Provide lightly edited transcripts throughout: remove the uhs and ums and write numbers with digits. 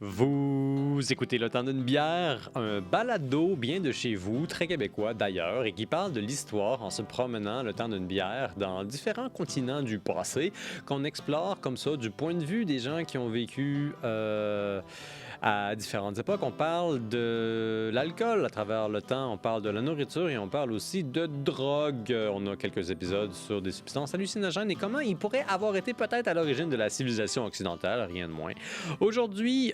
Vous écoutez Le Temps d'une bière, un balado bien de chez vous, très québécois d'ailleurs, et qui parle de l'histoire en se promenant le temps d'une bière dans différents continents du passé, qu'on explore comme ça du point de vue des gens qui ont vécu à différentes époques. On parle de l'alcool à travers le temps, on parle de la nourriture et on parle aussi de drogue. On a quelques épisodes sur des substances hallucinogènes et comment ils pourraient avoir été peut-être à l'origine de la civilisation occidentale, rien de moins. Aujourd'hui,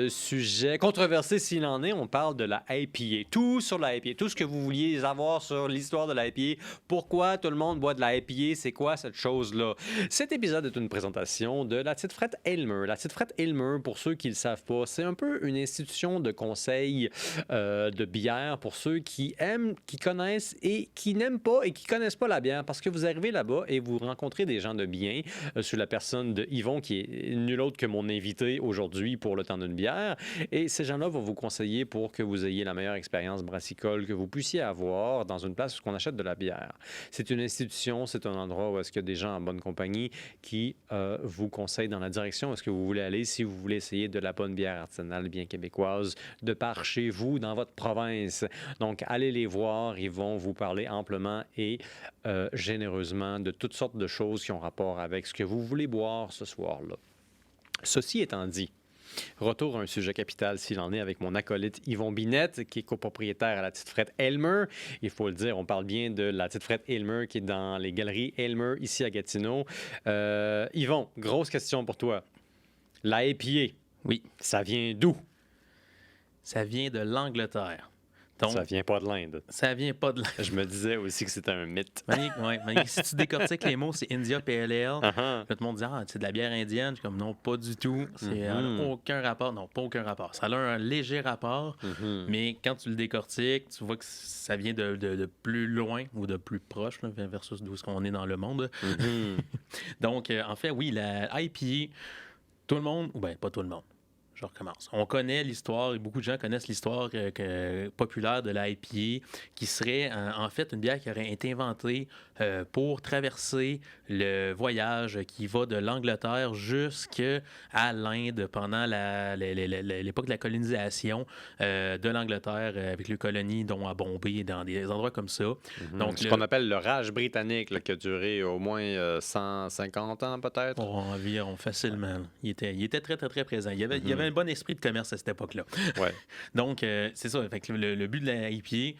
sujet controversé s'il en est, on parle de la IPA. Tout sur la IPA, tout ce que vous vouliez savoir sur l'histoire de la IPA, pourquoi tout le monde boit de la IPA, c'est quoi cette chose-là. Cet épisode est une présentation de la Petite Frette Aylmer. La Petite Frette Aylmer, pour ceux qui ne le savent pas, c'est un peu une institution de conseil de bière pour ceux qui aiment, qui connaissent et qui n'aiment pas et qui connaissent pas la bière, parce que vous arrivez là-bas et vous rencontrez des gens de bien, sous la personne de Yvon, qui est nul autre que mon invité aujourd'hui pour le temps d'une bière. Et ces gens-là vont vous conseiller pour que vous ayez la meilleure expérience brassicole que vous puissiez avoir dans une place où on achète de la bière. C'est une institution, c'est un endroit où est-ce qu'il y a des gens en bonne compagnie qui vous conseillent dans la direction où est-ce que vous voulez aller si vous voulez essayer de la bonne bière artisanale, bien québécoise, de par chez vous, dans votre province. Donc, allez les voir, ils vont vous parler amplement et généreusement de toutes sortes de choses qui ont rapport avec ce que vous voulez boire ce soir-là. Ceci étant dit, retour à un sujet capital s'il en est avec mon acolyte Yvon Binette, qui est copropriétaire à la Petite Frette Aylmer. Il faut le dire, on parle bien de la Petite Frette Aylmer qui est dans les galeries Aylmer ici à Gatineau. Yvon, grosse question pour toi. La IPA, oui, ça vient d'où? Ça vient de l'Angleterre. Donc, ça vient pas de l'Inde. Ça vient pas de l'Inde. Je me disais aussi que c'était un mythe. Manique, si tu décortiques les mots, c'est India Pale Ale. Uh-huh. Tout le monde dit c'est de la bière indienne. Je suis comme non, pas du tout. C'est aucun rapport. Non, pas aucun rapport. Ça a un léger rapport, mais quand tu le décortiques, tu vois que ça vient de plus loin ou de plus proche là, versus d'où est-ce qu'on est dans le monde. Donc, en fait, oui, la IPA, tout le monde, ou bien pas tout le monde. Je recommence. On connaît l'histoire, et beaucoup de gens connaissent l'histoire populaire de la IPA, qui serait en fait une bière qui aurait été inventée pour traverser le voyage qui va de l'Angleterre jusqu'à l'Inde pendant l'époque de la colonisation de l'Angleterre avec les colonies, dont à Bombay, dans des endroits comme ça. Donc, ce qu'on appelle le Raj britannique, là, qui a duré au moins 150 ans peut-être. Environ, facilement. Il était très, très, très présent. Il y avait un bon esprit de commerce à cette époque-là. Ouais. Donc, c'est ça. Fait que le but de la IPA,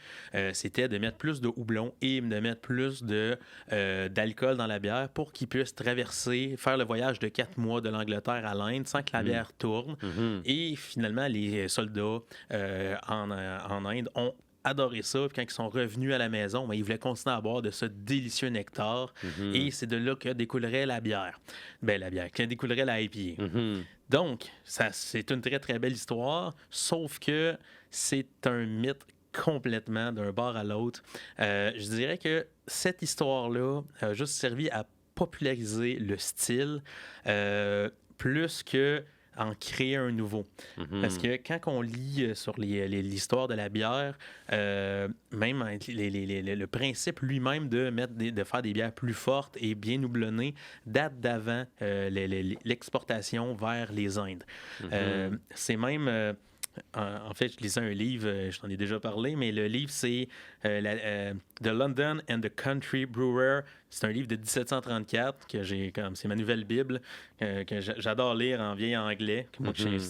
c'était de mettre plus de houblon et de mettre plus d'alcool dans la bière pour qu'ils puissent faire le voyage de 4 mois de l'Angleterre à l'Inde sans que la bière tourne. Et finalement, les soldats en Inde ont adoré ça. Puis quand ils sont revenus à la maison, ils voulaient continuer à boire de ce délicieux nectar. Et c'est de là que découlerait la bière. Que découlerait la IPA. Donc, c'est une très, très belle histoire, sauf que c'est un mythe complètement d'un bord à l'autre. Je dirais que cette histoire-là a juste servi à populariser le style plus que en créer un nouveau. Parce que quand on lit sur l'histoire de la bière, même le principe lui-même de faire des bières plus fortes et bien houblonnées date d'avant l'exportation vers les Indes. C'est même... En fait, je lisais un livre, je t'en ai déjà parlé, mais le livre, c'est The London and the Country Brewer. C'est un livre de 1734 que c'est ma nouvelle Bible, que j'adore lire en vieil anglais.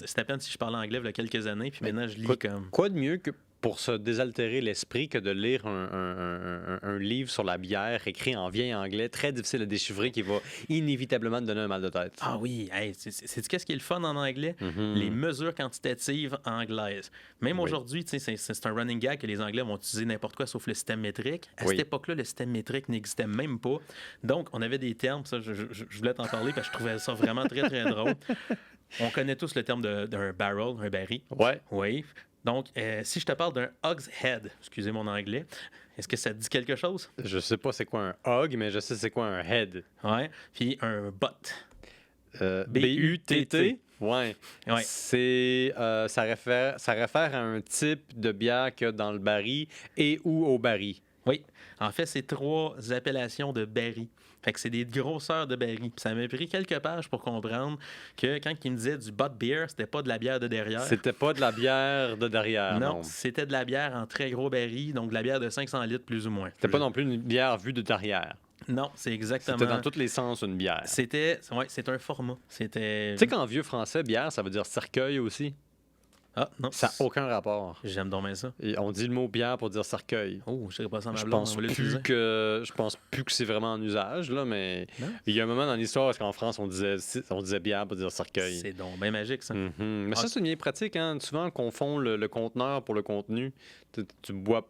C'était à peine si je parlais anglais il y a quelques années, puis maintenant je lis comme... Quoi de mieux que pour se désaltérer l'esprit que de lire un livre sur la bière écrit en vieil anglais, très difficile à déchiffrer, qui va inévitablement te donner un mal de tête. Ah oui, c'est qu'est-ce qui est le fun en anglais? Les mesures quantitatives anglaises. Même aujourd'hui, c'est un running gag que les Anglais vont utiliser n'importe quoi sauf le système métrique. À cette époque-là, le système métrique n'existait même pas. Donc, on avait des termes, ça, je voulais t'en parler parce que je trouvais ça vraiment très, très drôle. On connaît tous le terme d'un barrel, un baril. Ouais. Oui. Donc, si je te parle d'un hogshead, excusez mon anglais, est-ce que ça te dit quelque chose? Je sais pas c'est quoi un hog, mais je sais c'est quoi un head. Ouais. Puis un butt. B-U-T-T? Ouais. Ça réfère à un type de bière qu'il y a dans le baril et ou au baril. Oui. En fait, c'est 3 appellations de baril. Fait que c'est des grosseurs de barils. Puis ça m'a pris quelques pages pour comprendre que quand il me disait du butt beer, c'était pas de la bière de derrière. C'était pas de la bière de derrière, non. Non, c'était de la bière en très gros barils, donc de la bière de 500 litres plus ou moins. C'était pas non plus une bière vue de derrière. Non, c'est exactement. C'était dans tous les sens une bière. C'est un format. C'était. Tu sais qu'en vieux français, bière, ça veut dire cercueil aussi. Ah, non. Ça n'a aucun rapport. J'aime donc bien ça. Et on dit le mot bière pour dire cercueil. Oh, je sais pas ça, ma Je blonde, pense on va l'utiliser. je pense plus que c'est vraiment en usage, là, mais Non? il y a un moment dans l'histoire où en France, on disait bière pour dire cercueil. C'est donc bien magique, ça. Mhm. Mais ça, c'est une vieille pratique. Hein? Souvent, on confond le conteneur pour le contenu. Tu bois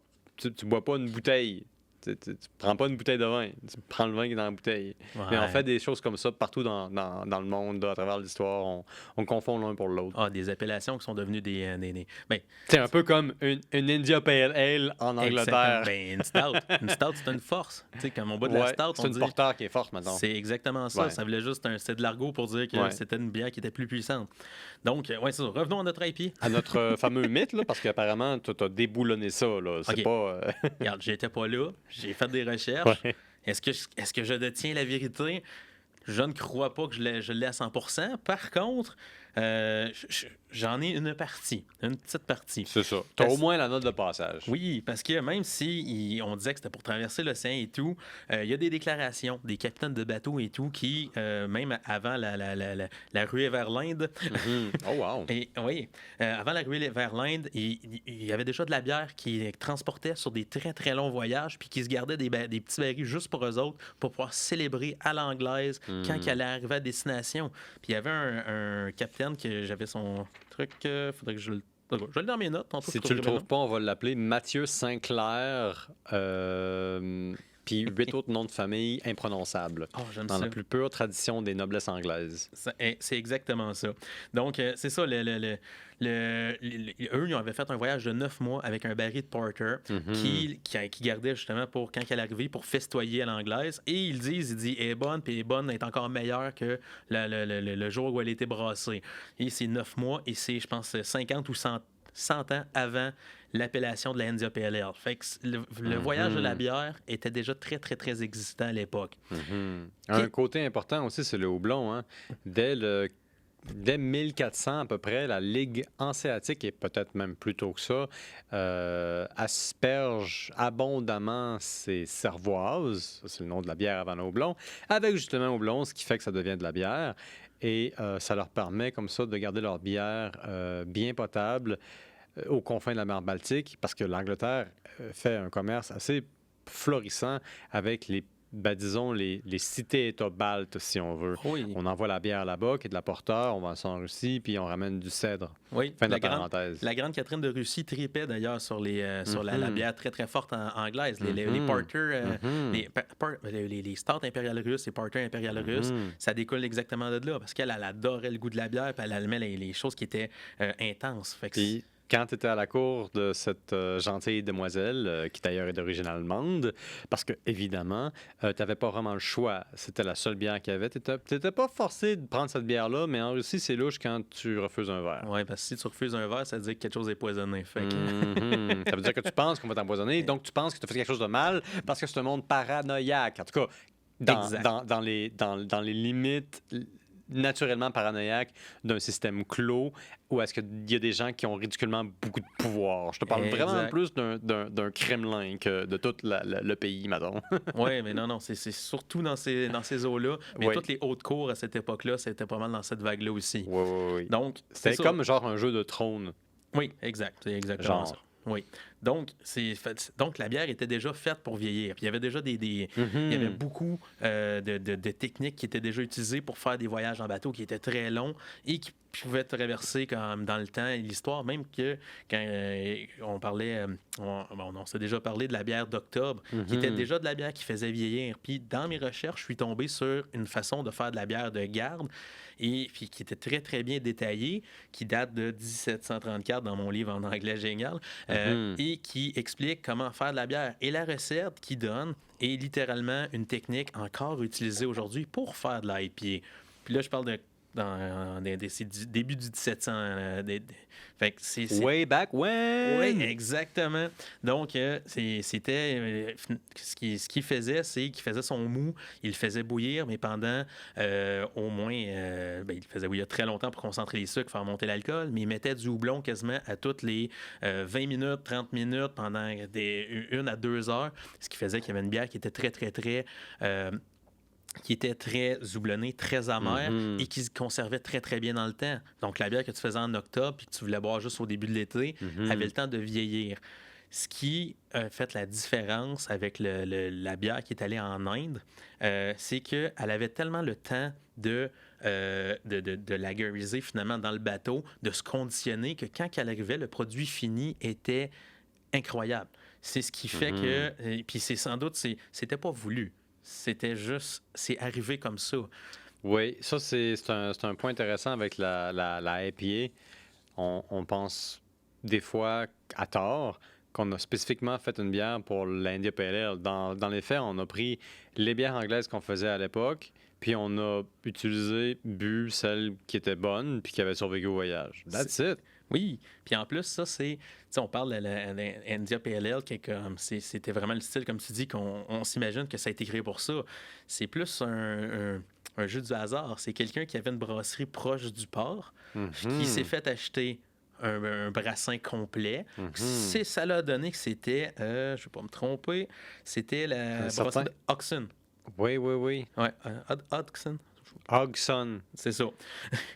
pas une bouteille. Tu prends pas une bouteille de vin. Tu prends le vin qui est dans la bouteille. Ouais. Mais on fait des choses comme ça partout dans le monde, là, à travers l'histoire. On confond l'un pour l'autre. Ah, des appellations qui sont devenues des... Ben, C'est un peu comme une India Pale Ale en Angleterre. Ben, une stout. Une stout, c'est une force. Tu sais, quand on boit de la Ouais, stout, c'est on une dit... porteur qui est forte maintenant. C'est exactement ça. Ouais. Ça voulait juste... C'est de l'argot pour dire que Ouais. c'était une bière qui était plus puissante. Donc, ouais, c'est ça. Revenons à notre IPA. À notre fameux mythe, là, parce qu'apparemment, tu as déboulonné ça. Là. C'est Ok. pas. Regarde, j'étais pas là. J'ai fait des recherches. Ouais. Est-ce que je détiens la vérité? Je ne crois pas que je l'ai à 100%. Par contre, j'en ai une petite partie. C'est ça. Tu as au moins la note de passage. Oui, parce que même si on disait que c'était pour traverser l'océan et tout, il y a des déclarations des capitaines de bateaux et tout qui, même avant la ruée vers l'Inde, Mhm. Oh, wow. et oui, avant la ruée vers l'Inde, il y avait déjà de la bière qui transportait sur des très très longs voyages, puis qui se gardait des petits barils juste pour eux autres, pour pouvoir célébrer à l'anglaise quand ils allaient arriver à destination. Puis il y avait un capitaine que j'avais son truc, faudrait que je le l'ai dans mes notes. Tantôt, Si je tu le trouverai trouves pas, on va l'appeler Mathieu Sinclair. Puis 8 autres noms de famille imprononçables. Oh, j'aime Dans ça. la plus pure tradition des noblesses anglaises. C'est exactement ça. Donc, c'est ça. Eux, ils avaient fait un voyage de 9 mois avec un baril de porter qui gardait justement pour quand elle arrivait pour festoyer à l'anglaise. Et ils disent, elle est bonne, puis elle est bonne, elle est encore meilleure que le jour où elle a été brassée. Et c'est 9 mois et c'est, je pense, 50 ou 100 ans avant l'appellation de la India Pale Ale. Fait que le voyage de la bière était déjà très, très, très existant à l'époque. Un côté important aussi, c'est le houblon. Hein? Dès 1400 à peu près, la Ligue hanséatique, et peut-être même plus tôt que ça, asperge abondamment ses cervoises, c'est le nom de la bière avant le houblon, avec justement houblon, ce qui fait que ça devient de la bière. Et ça leur permet comme ça de garder leur bière bien potable aux confins de la mer Baltique, parce que l'Angleterre fait un commerce assez florissant avec disons, les cités-États baltes, si on veut. Oui. On envoie la bière là-bas, qui est de la porteur, on vend ça en Russie, puis on ramène du cèdre. Oui, Fin de la parenthèse. La grande Catherine de Russie tripait d'ailleurs sur la bière très très forte anglaise. Les porter, les stouts impériales russes et porter impériales russes, ça découle exactement de là, parce qu'elle adorait le goût de la bière, puis elle aimait les choses qui étaient intenses. Fait que Puis, quand tu étais à la cour de cette gentille demoiselle, qui d'ailleurs est d'origine allemande, parce que, évidemment, tu n'avais pas vraiment le choix. C'était la seule bière qu'il y avait. Tu n'étais pas forcé de prendre cette bière-là, mais en Russie, c'est louche quand tu refuses un verre. oui, parce que si tu refuses un verre, ça veut dire que quelque chose est poisonné. Fait que... Ça veut dire que tu penses qu'on va t'empoisonner, donc tu penses que tu as fait quelque chose de mal parce que c'est un monde paranoïaque. En tout cas, dans les limites naturellement paranoïaque d'un système clos où est-ce qu'il y a des gens qui ont ridiculement beaucoup de pouvoir. Je te parle vraiment plus d'un Kremlin que de tout le pays, madame. Oui, mais non, c'est surtout dans ces eaux-là. Mais toutes les hautes cours à cette époque-là, c'était pas mal dans cette vague-là aussi. Oui. Donc, c'était comme genre un jeu de trône. Oui, exact. C'est exactement ça. Oui. Donc, la bière était déjà faite pour vieillir. Puis il y avait déjà il y avait beaucoup de techniques qui étaient déjà utilisées pour faire des voyages en bateau qui étaient très longs et qui pouvaient traverser comme dans le temps et l'histoire, même que quand on parlait, on s'est déjà parlé de la bière d'octobre, qui était déjà de la bière qui faisait vieillir. Puis dans mes recherches, je suis tombé sur une façon de faire de la bière de garde et puis qui était très, très bien détaillée, qui date de 1734 dans mon livre en anglais génial, et qui explique comment faire de la bière. Et la recette qu'il donne est littéralement une technique encore utilisée aujourd'hui pour faire de l'IPA. Puis là, je parle de C'est du début du 1700. Fait que c'est Way back when! Oui, exactement. Donc, c'était. Ce qu'il faisait, c'est qu'il faisait son mou, il le faisait bouillir, mais pendant au moins. Il le faisait bouillir très longtemps pour concentrer les sucres, faire monter l'alcool, mais il mettait du houblon quasiment à toutes les 20 minutes, 30 minutes, pendant 1 à 2 heures, ce qui faisait qu'il y avait une bière qui était très, très, très. Qui était très houblonnée, très amère et qui se conservait très, très bien dans le temps. Donc, la bière que tu faisais en octobre et que tu voulais boire juste au début de l'été avait le temps de vieillir. Ce qui a fait la différence avec la bière qui est allée en Inde, c'est qu'elle avait tellement le temps de lageriser finalement dans le bateau, de se conditionner, que quand elle arrivait, le produit fini était incroyable. C'est ce qui fait que... Puis c'est sans doute, c'était pas voulu. C'était juste, c'est arrivé comme ça. Oui, ça, c'est un point intéressant avec la IPA. On pense des fois, à tort, qu'on a spécifiquement fait une bière pour l'India Pale Ale. Dans les faits, on a pris les bières anglaises qu'on faisait à l'époque, puis on a bu celles qui étaient bonnes, puis qui avaient survécu au voyage. That's it. Oui, puis en plus, ça, c'est... on parle de l'India Pale Ale, qui est comme... C'était vraiment le style, comme tu dis, qu'on s'imagine que ça a été créé pour ça. C'est plus un jeu du hasard. C'est quelqu'un qui avait une brasserie proche du port, qui s'est fait acheter un brassin complet. Ça l'a donné que c'était... je ne vais pas me tromper. C'était la brasserie de Oxon. Oui. Oui, Oxon. Hogson. C'est ça.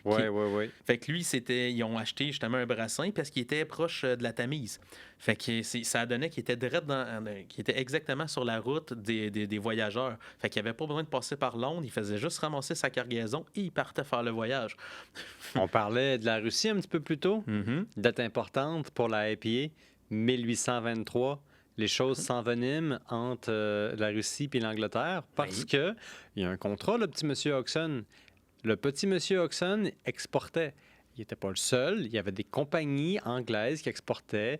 Oui. Fait que lui, ils ont acheté justement un brassin parce qu'il était proche de la Tamise. Fait que ça donnait qu'il était qu'il était exactement sur la route des voyageurs. Fait qu'il avait pas besoin de passer par Londres, il faisait juste ramasser sa cargaison et il partait faire le voyage. On parlait de la Russie un petit peu plus tôt. Date importante pour la IPA, 1823. Les choses s'enveniment entre la Russie et l'Angleterre parce que il y a un contrat, le petit monsieur Oxon. Le petit monsieur Oxon exportait. Il n'était pas le seul. Il y avait des compagnies anglaises qui exportaient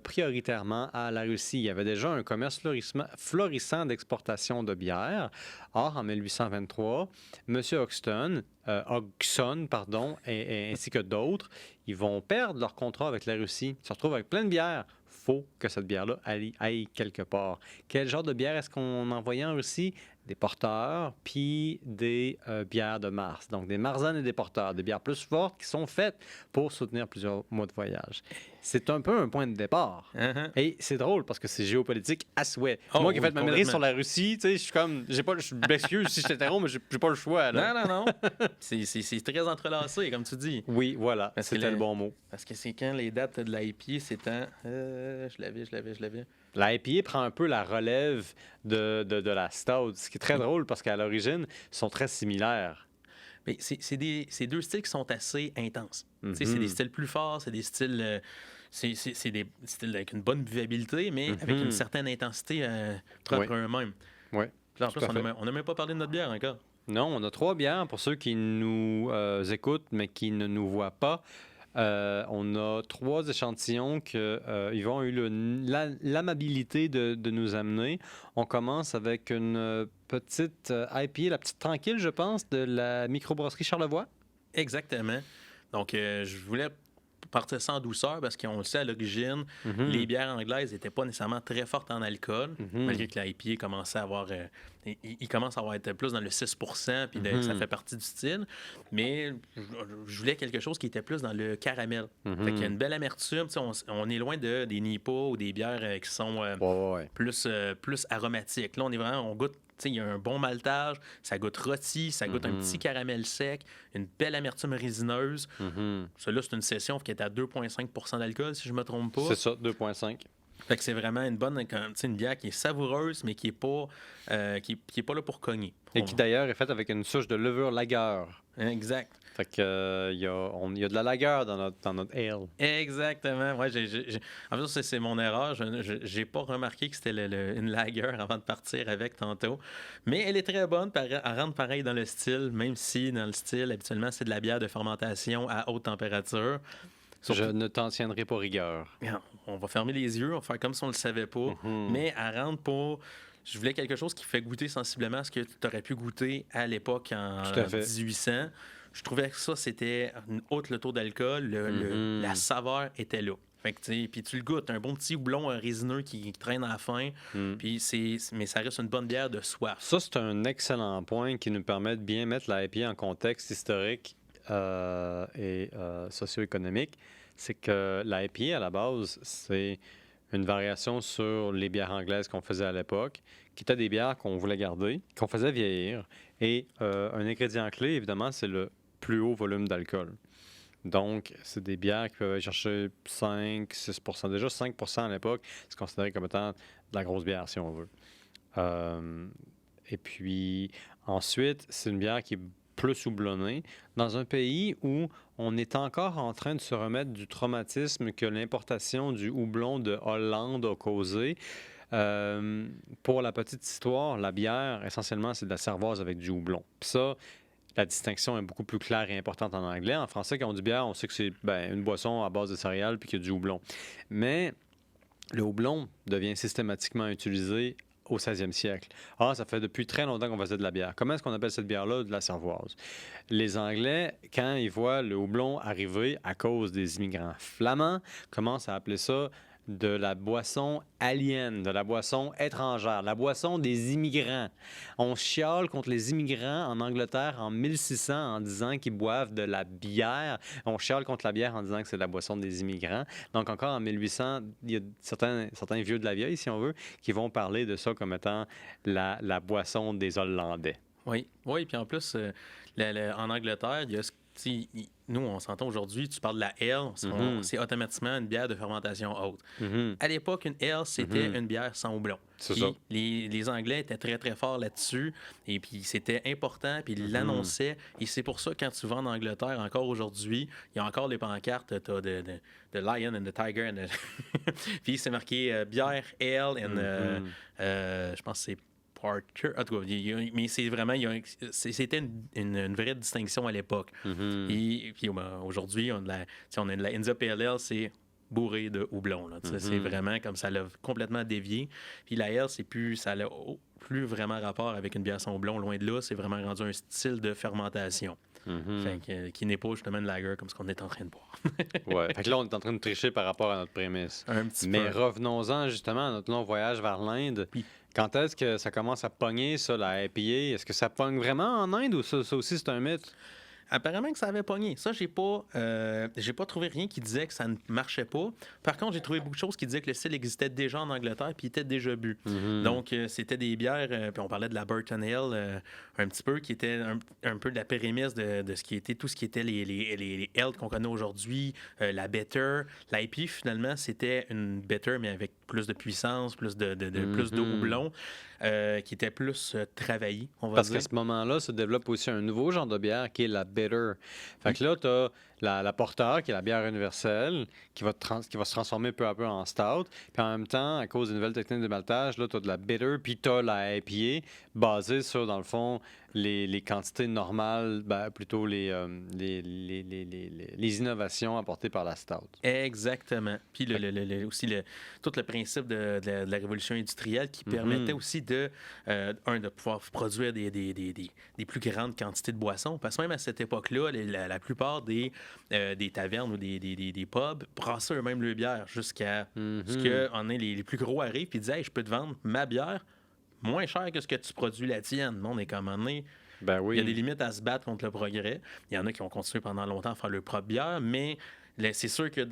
prioritairement à la Russie. Il y avait déjà un commerce florissant d'exportation de bière. Or, en 1823, monsieur Oxon, ainsi que d'autres, ils vont perdre leur contrat avec la Russie. Ils se retrouvent avec plein de bières. Faut que cette bière-là aille quelque part. Quel genre de bière est-ce qu'on envoyait en Russie? Des porteurs, puis des bières de Mars. Donc, des Marsanne et des porteurs, des bières plus fortes qui sont faites pour soutenir plusieurs mois de voyage. C'est un peu un point de départ. Et c'est drôle parce que c'est géopolitique à souhait. Moi qui ai fait ma maîtrise sur la Russie, tu sais, je suis comme, je m'excuse si je t'interromps, mais j'ai pas le choix. Là. Non. C'est très entrelacé, comme tu dis. Oui, voilà, c'était le bon mot. Parce que c'est quand les dates de l'IPA, c'est en... je l'avais. La IPA prend un peu la relève de la Stout, ce qui est très drôle parce qu'à l'origine, ils sont très similaires. Mais c'est deux styles qui sont assez intenses. C'est des styles plus forts, c'est des styles... c'est des styles avec une bonne buvabilité, mais avec une certaine intensité propre à eux-mêmes. Oui. En plus, on n'a même pas parlé de notre bière encore. Non, on a 3 bières pour ceux qui nous écoutent, mais qui ne nous voient pas. On a 3 échantillons qu'ils ont eu l'amabilité de nous amener. On commence avec une petite IPA, la petite tranquille, je pense, de la microbrasserie Charlevoix. Exactement. Donc, je voulais partir sans douceur parce qu'on le sait à l'origine, les bières anglaises n'étaient pas nécessairement très fortes en alcool, malgré que l'IPA commençait à avoir... il commence à avoir été plus dans le 6%, puis ça fait partie du style. Mais je voulais quelque chose qui était plus dans le caramel. Fait qu'il y a une belle amertume. On est loin des Nipa ou des bières qui sont plus aromatiques. Là, on goûte... Il y a un bon maltage, ça goûte rôti, ça goûte un petit caramel sec, une belle amertume résineuse. Celui-là, c'est une session qui est à 2,5% d'alcool, si je ne me trompe pas. C'est ça, 2,5. Fait que c'est vraiment une bonne, une bière qui est savoureuse, mais qui n'est pas, qui est pas là pour cogner. Et qui d'ailleurs est faite avec une souche de levure lager. Exact. Fait que il y a de la lager dans notre ale. Exactement. Ouais, en fait, c'est mon erreur. Je n'ai pas remarqué que c'était une lager avant de partir avec tantôt. Mais elle est très bonne. Elle rentre pareil dans le style, même si dans le style, habituellement, c'est de la bière de fermentation à haute température. Je ne t'en tiendrai pas rigueur. On va fermer les yeux, on va faire comme si on ne le savait pas. Mais elle rentre pour... Je voulais quelque chose qui fait goûter sensiblement ce que tu aurais pu goûter à l'époque en 1800. je trouvais que ça, c'était outre le taux d'alcool, la saveur était là. Fait que, puis tu le goûtes, un bon petit houblon résineux qui traîne à la fin, puis mais ça reste une bonne bière de soif. Ça, c'est un excellent point qui nous permet de bien mettre la IPA en contexte historique et socio-économique. C'est que la IPA, à la base, c'est une variation sur les bières anglaises qu'on faisait à l'époque, qui étaient des bières qu'on voulait garder, qu'on faisait vieillir. Et un ingrédient clé, évidemment, c'est le plus haut volume d'alcool. Donc, c'est des bières qui peuvent aller chercher 5-6 %. Déjà, 5 % à l'époque, c'est considéré comme étant de la grosse bière, si on veut. Et puis, ensuite, c'est une bière qui est plus houblonnée dans un pays où on est encore en train de se remettre du traumatisme que l'importation du houblon de Hollande a causé. Pour la petite histoire, la bière, essentiellement, c'est de la cervoise avec du houblon. Puis ça, la distinction est beaucoup plus claire et importante en anglais. En français, quand on dit bière, on sait que c'est une boisson à base de céréales puis qu'il y a du houblon. Mais le houblon devient systématiquement utilisé au 16e siècle. Ça fait depuis très longtemps qu'on faisait de la bière. Comment est-ce qu'on appelle cette bière-là? De la cervoise. Les Anglais, quand ils voient le houblon arriver à cause des immigrants flamands, commencent à appeler ça de la boisson alien, de la boisson étrangère, la boisson des immigrants. On chiale contre les immigrants en Angleterre en 1600 en disant qu'ils boivent de la bière. On chiale contre la bière en disant que c'est la boisson des immigrants. Donc encore en 1800, il y a certains vieux de la vieille, si on veut, qui vont parler de ça comme étant la boisson des Hollandais. Oui, puis en plus, en Angleterre, il y a nous, on s'entend aujourd'hui, tu parles de la ale, c'est automatiquement une bière de fermentation haute. À l'époque, une ale, c'était une bière sans houblon. C'est ça. Les Anglais étaient très, très forts là-dessus, et puis c'était important, puis ils l'annonçaient, et c'est pour ça, quand tu vas en Angleterre, encore aujourd'hui, il y a encore les pancartes, t'as de Lion and the Tiger, puis c'est marqué bière, ale, je pense que c'est Parker. En tout cas, mais c'est vraiment, c'était une vraie distinction à l'époque. Et puis aujourd'hui, on a de la India Pale Ale, c'est bourré de houblon. C'est vraiment comme ça l'a complètement dévié. Puis la Ale, ça n'a plus vraiment rapport avec une bière sans houblon. Loin de là, c'est vraiment rendu un style de fermentation. Qui n'est pas justement une lager comme ce qu'on est en train de boire. Ouais. Fait que là, on est en train de tricher par rapport à notre prémisse. Un petit Mais peu. revenons-en justement à notre long voyage vers l'Inde. Puis, quand est-ce que ça commence à pogner, ça, la IPA? Est-ce que ça pogne vraiment en Inde ou ça aussi, c'est un mythe? apparemment que ça avait pogné. Ça, j'ai pas trouvé rien qui disait que ça ne marchait pas. Par contre, j'ai trouvé beaucoup de choses qui disaient que le style existait déjà en Angleterre puis était déjà bu. Donc, c'était des bières, puis on parlait de la Burton Ale un petit peu, qui était un peu de la pérémisse de ce qui était, tout ce qui était les ale qu'on connaît aujourd'hui, la Better. L'IP, finalement, c'était une Better, mais avec plus de puissance, plus de houblon. Qui était plus travaillé, on va dire. Parce qu'à ce moment-là, se développe aussi un nouveau genre de bière qui est la bitter. Fait que là, tu as la porter, qui est la bière universelle, qui va se transformer peu à peu en stout. Puis en même temps, à cause des nouvelles techniques de maltage, là, tu as de la bitter, puis tu as la IPA, basée sur, dans le fond, les quantités normales, plutôt les innovations apportées par la stout. Exactement. Puis aussi tout le principe de la révolution industrielle qui permettait aussi de pouvoir produire des plus grandes quantités de boissons. Parce que même à cette époque-là, la plupart des tavernes ou des pubs brassaient eux-mêmes leur bière jusqu'à ce que les plus gros arrivent et disent « Hey, je peux te vendre ma bière moins cher que ce que tu produis la tienne. » On est comme donné. Ben oui. Il y a des limites à se battre contre le progrès. Il y en a qui ont continué pendant longtemps à faire leur propre bière, mais c'est sûr que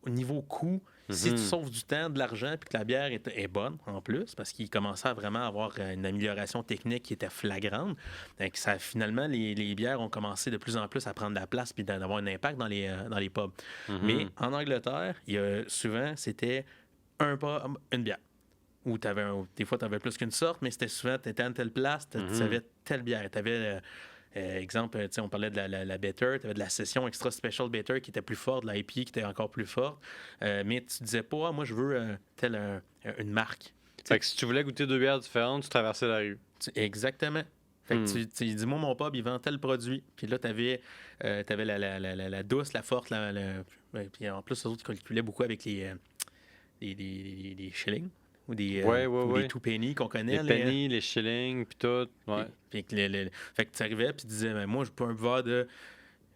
au niveau coût, si tu sauves du temps, de l'argent, puis que la bière est bonne en plus, parce qu'il commençait à vraiment avoir une amélioration technique qui était flagrante, donc finalement, les bières ont commencé de plus en plus à prendre de la place puis d'avoir un impact dans les pubs. Mais en Angleterre, souvent, c'était une bière. Ou des fois, tu avais plus qu'une sorte, mais c'était souvent, tu étais à une telle place, tu avais telle bière. Tu avais, exemple, on parlait de la Better, tu avais de la session Extra Special Better qui était plus forte, de la IPA qui était encore plus forte. Mais tu disais pas, moi, je veux une marque. Fait que si tu voulais goûter deux bières différentes, tu traversais la rue. Exactement. Fait que tu dis, moi, mon pub, il vend tel produit. Puis là, tu avais la douce, la forte, puis en plus, eux autres, ils calculaient beaucoup avec les shillings. ou des, Ouais, ou ouais. des two penny qu'on connaît. Les pennies, les shillings, puis tout. Ouais. Fait que tu arrivais puis tu disais, ben, moi, je peux un buvard de.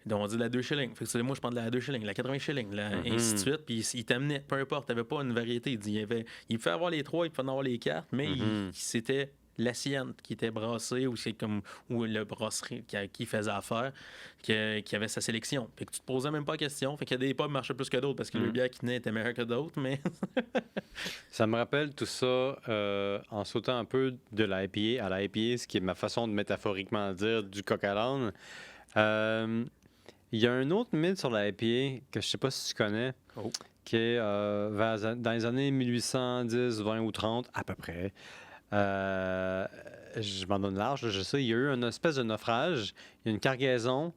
Donc, on dit de la 2 shillings. Fait que moi, je prends de la 2 shillings, la 80 shillings, ainsi de suite. Puis il t'amenait, peu importe, t'avais pas une variété. Il pouvait avoir les 3, il pouvait en avoir les 4, mais c'était la sienne qui était brassée ou le brasserie qui faisait affaire, qui avait sa sélection. Fait que tu te posais même pas la question. Fait qu'il y a des pubs qui marchaient plus que d'autres parce que le bière qui tenait était meilleur que d'autres, mais... Ça me rappelle tout ça en sautant un peu de la IPA à la IPA, ce qui est ma façon de métaphoriquement dire du coq à l'âne. Il y a un autre mythe sur la IPA que je sais pas si tu connais, qui est dans les années 1810, 20 ou 30, à peu près. Je m'en donne large, là, je sais. Il y a eu une espèce de naufrage. Il y a une cargaison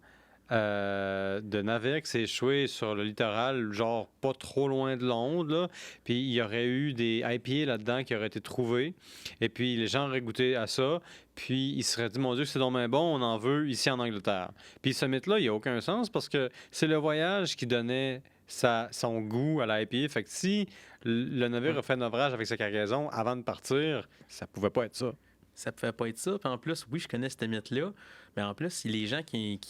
de navire qui s'est échoué sur le littoral, genre pas trop loin de Londres. Là. Puis il y aurait eu des IPA là-dedans qui auraient été trouvés. Et puis les gens auraient goûté à ça. Puis ils se seraient dit, mon Dieu, c'est donc bien bon, on en veut ici en Angleterre. Puis ce mythe-là, il n'y a aucun sens parce que c'est le voyage qui donnait son goût à la IPA. Fait que si le navire a fait naufrage avec sa cargaison avant de partir, ça pouvait pas être ça. Ça pouvait pas être ça. Puis en plus, oui, je connais ce mythe-là, mais en plus, les gens qui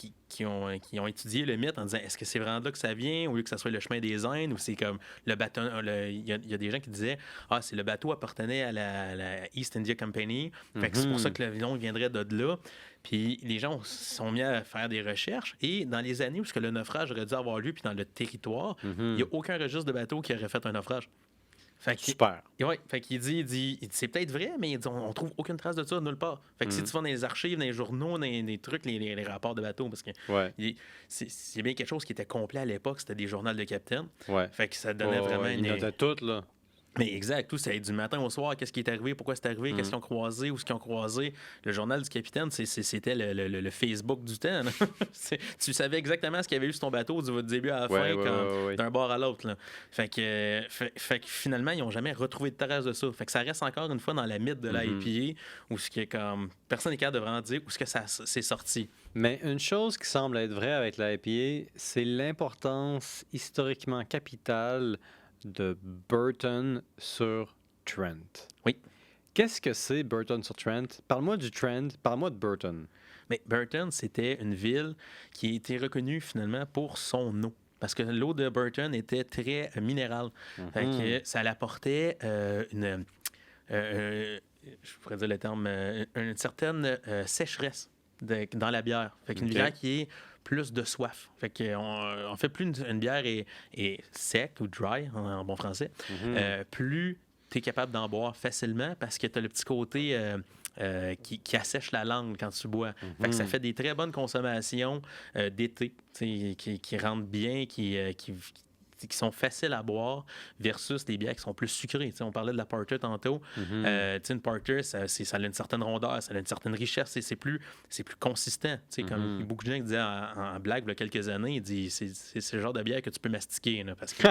ont étudié le mythe en disant est-ce que c'est vraiment de là que ça vient, au lieu que ça soit le chemin des Indes, ou c'est comme le bateau. Il y a des gens qui disaient c'est le bateau appartenait à la East India Company, fait que c'est pour ça que l'avion viendrait de là. Puis les gens sont mis à faire des recherches, et dans les années où le naufrage aurait dû avoir lieu, puis dans le territoire, il n'y a aucun registre de bateau qui aurait fait un naufrage. Super. Oui, fait qu'il dit c'est peut-être vrai, mais il dit, on trouve aucune trace de ça nulle part. Fait que si tu vas dans les archives, dans les journaux, dans les trucs, les rapports de bateau, parce que c'est bien quelque chose qui était complet à l'époque, c'était des journaux de capitaine. Ouais. Fait que ça donnait vraiment une... Ils notaient tout, là. Mais exact, tout, c'est du matin au soir, qu'est-ce qui est arrivé, pourquoi c'est arrivé, qu'est-ce qu'ils ont croisé, où ce qu'ils ont croisé. Le journal du capitaine, c'était le Facebook du temps. Tu savais exactement ce qu'il y avait eu sur ton bateau du début à la fin, d'un bord à l'autre. Là. Fait que finalement, ils n'ont jamais retrouvé de traces de ça. Fait que ça reste encore une fois dans la mythe de l'IPA, où ce qui est comme personne n'est capable de vraiment dire où est-ce que ça c'est sorti. Mais une chose qui semble être vraie avec l'IPA, c'est l'importance historiquement capitale de Burton sur Trent. Oui. Qu'est-ce que c'est Burton sur Trent? Parle-moi du Trent, parle-moi de Burton. Mais Burton, c'était une ville qui a été reconnue finalement pour son eau. Parce que l'eau de Burton était très minérale. Fait que ça l'apportait je pourrais dire le terme, une certaine sécheresse dans la bière. Fait qu'une bière qui est plus de soif. Fait qu'on fait plus une bière est sec ou dry en bon français, plus tu es capable d'en boire facilement parce que tu as le petit côté qui assèche la langue quand tu bois. Fait que ça fait des très bonnes consommations d'été qui rentrent bien, qui sont faciles à boire versus des bières qui sont plus sucrées. On parlait de la porter tantôt. Une porter, ça a une certaine rondeur, ça a une certaine richesse. C'est plus consistant. Comme beaucoup de gens qui disaient en blague il y a quelques années, ils disent c'est le genre de bière que tu peux mastiquer. Là, parce que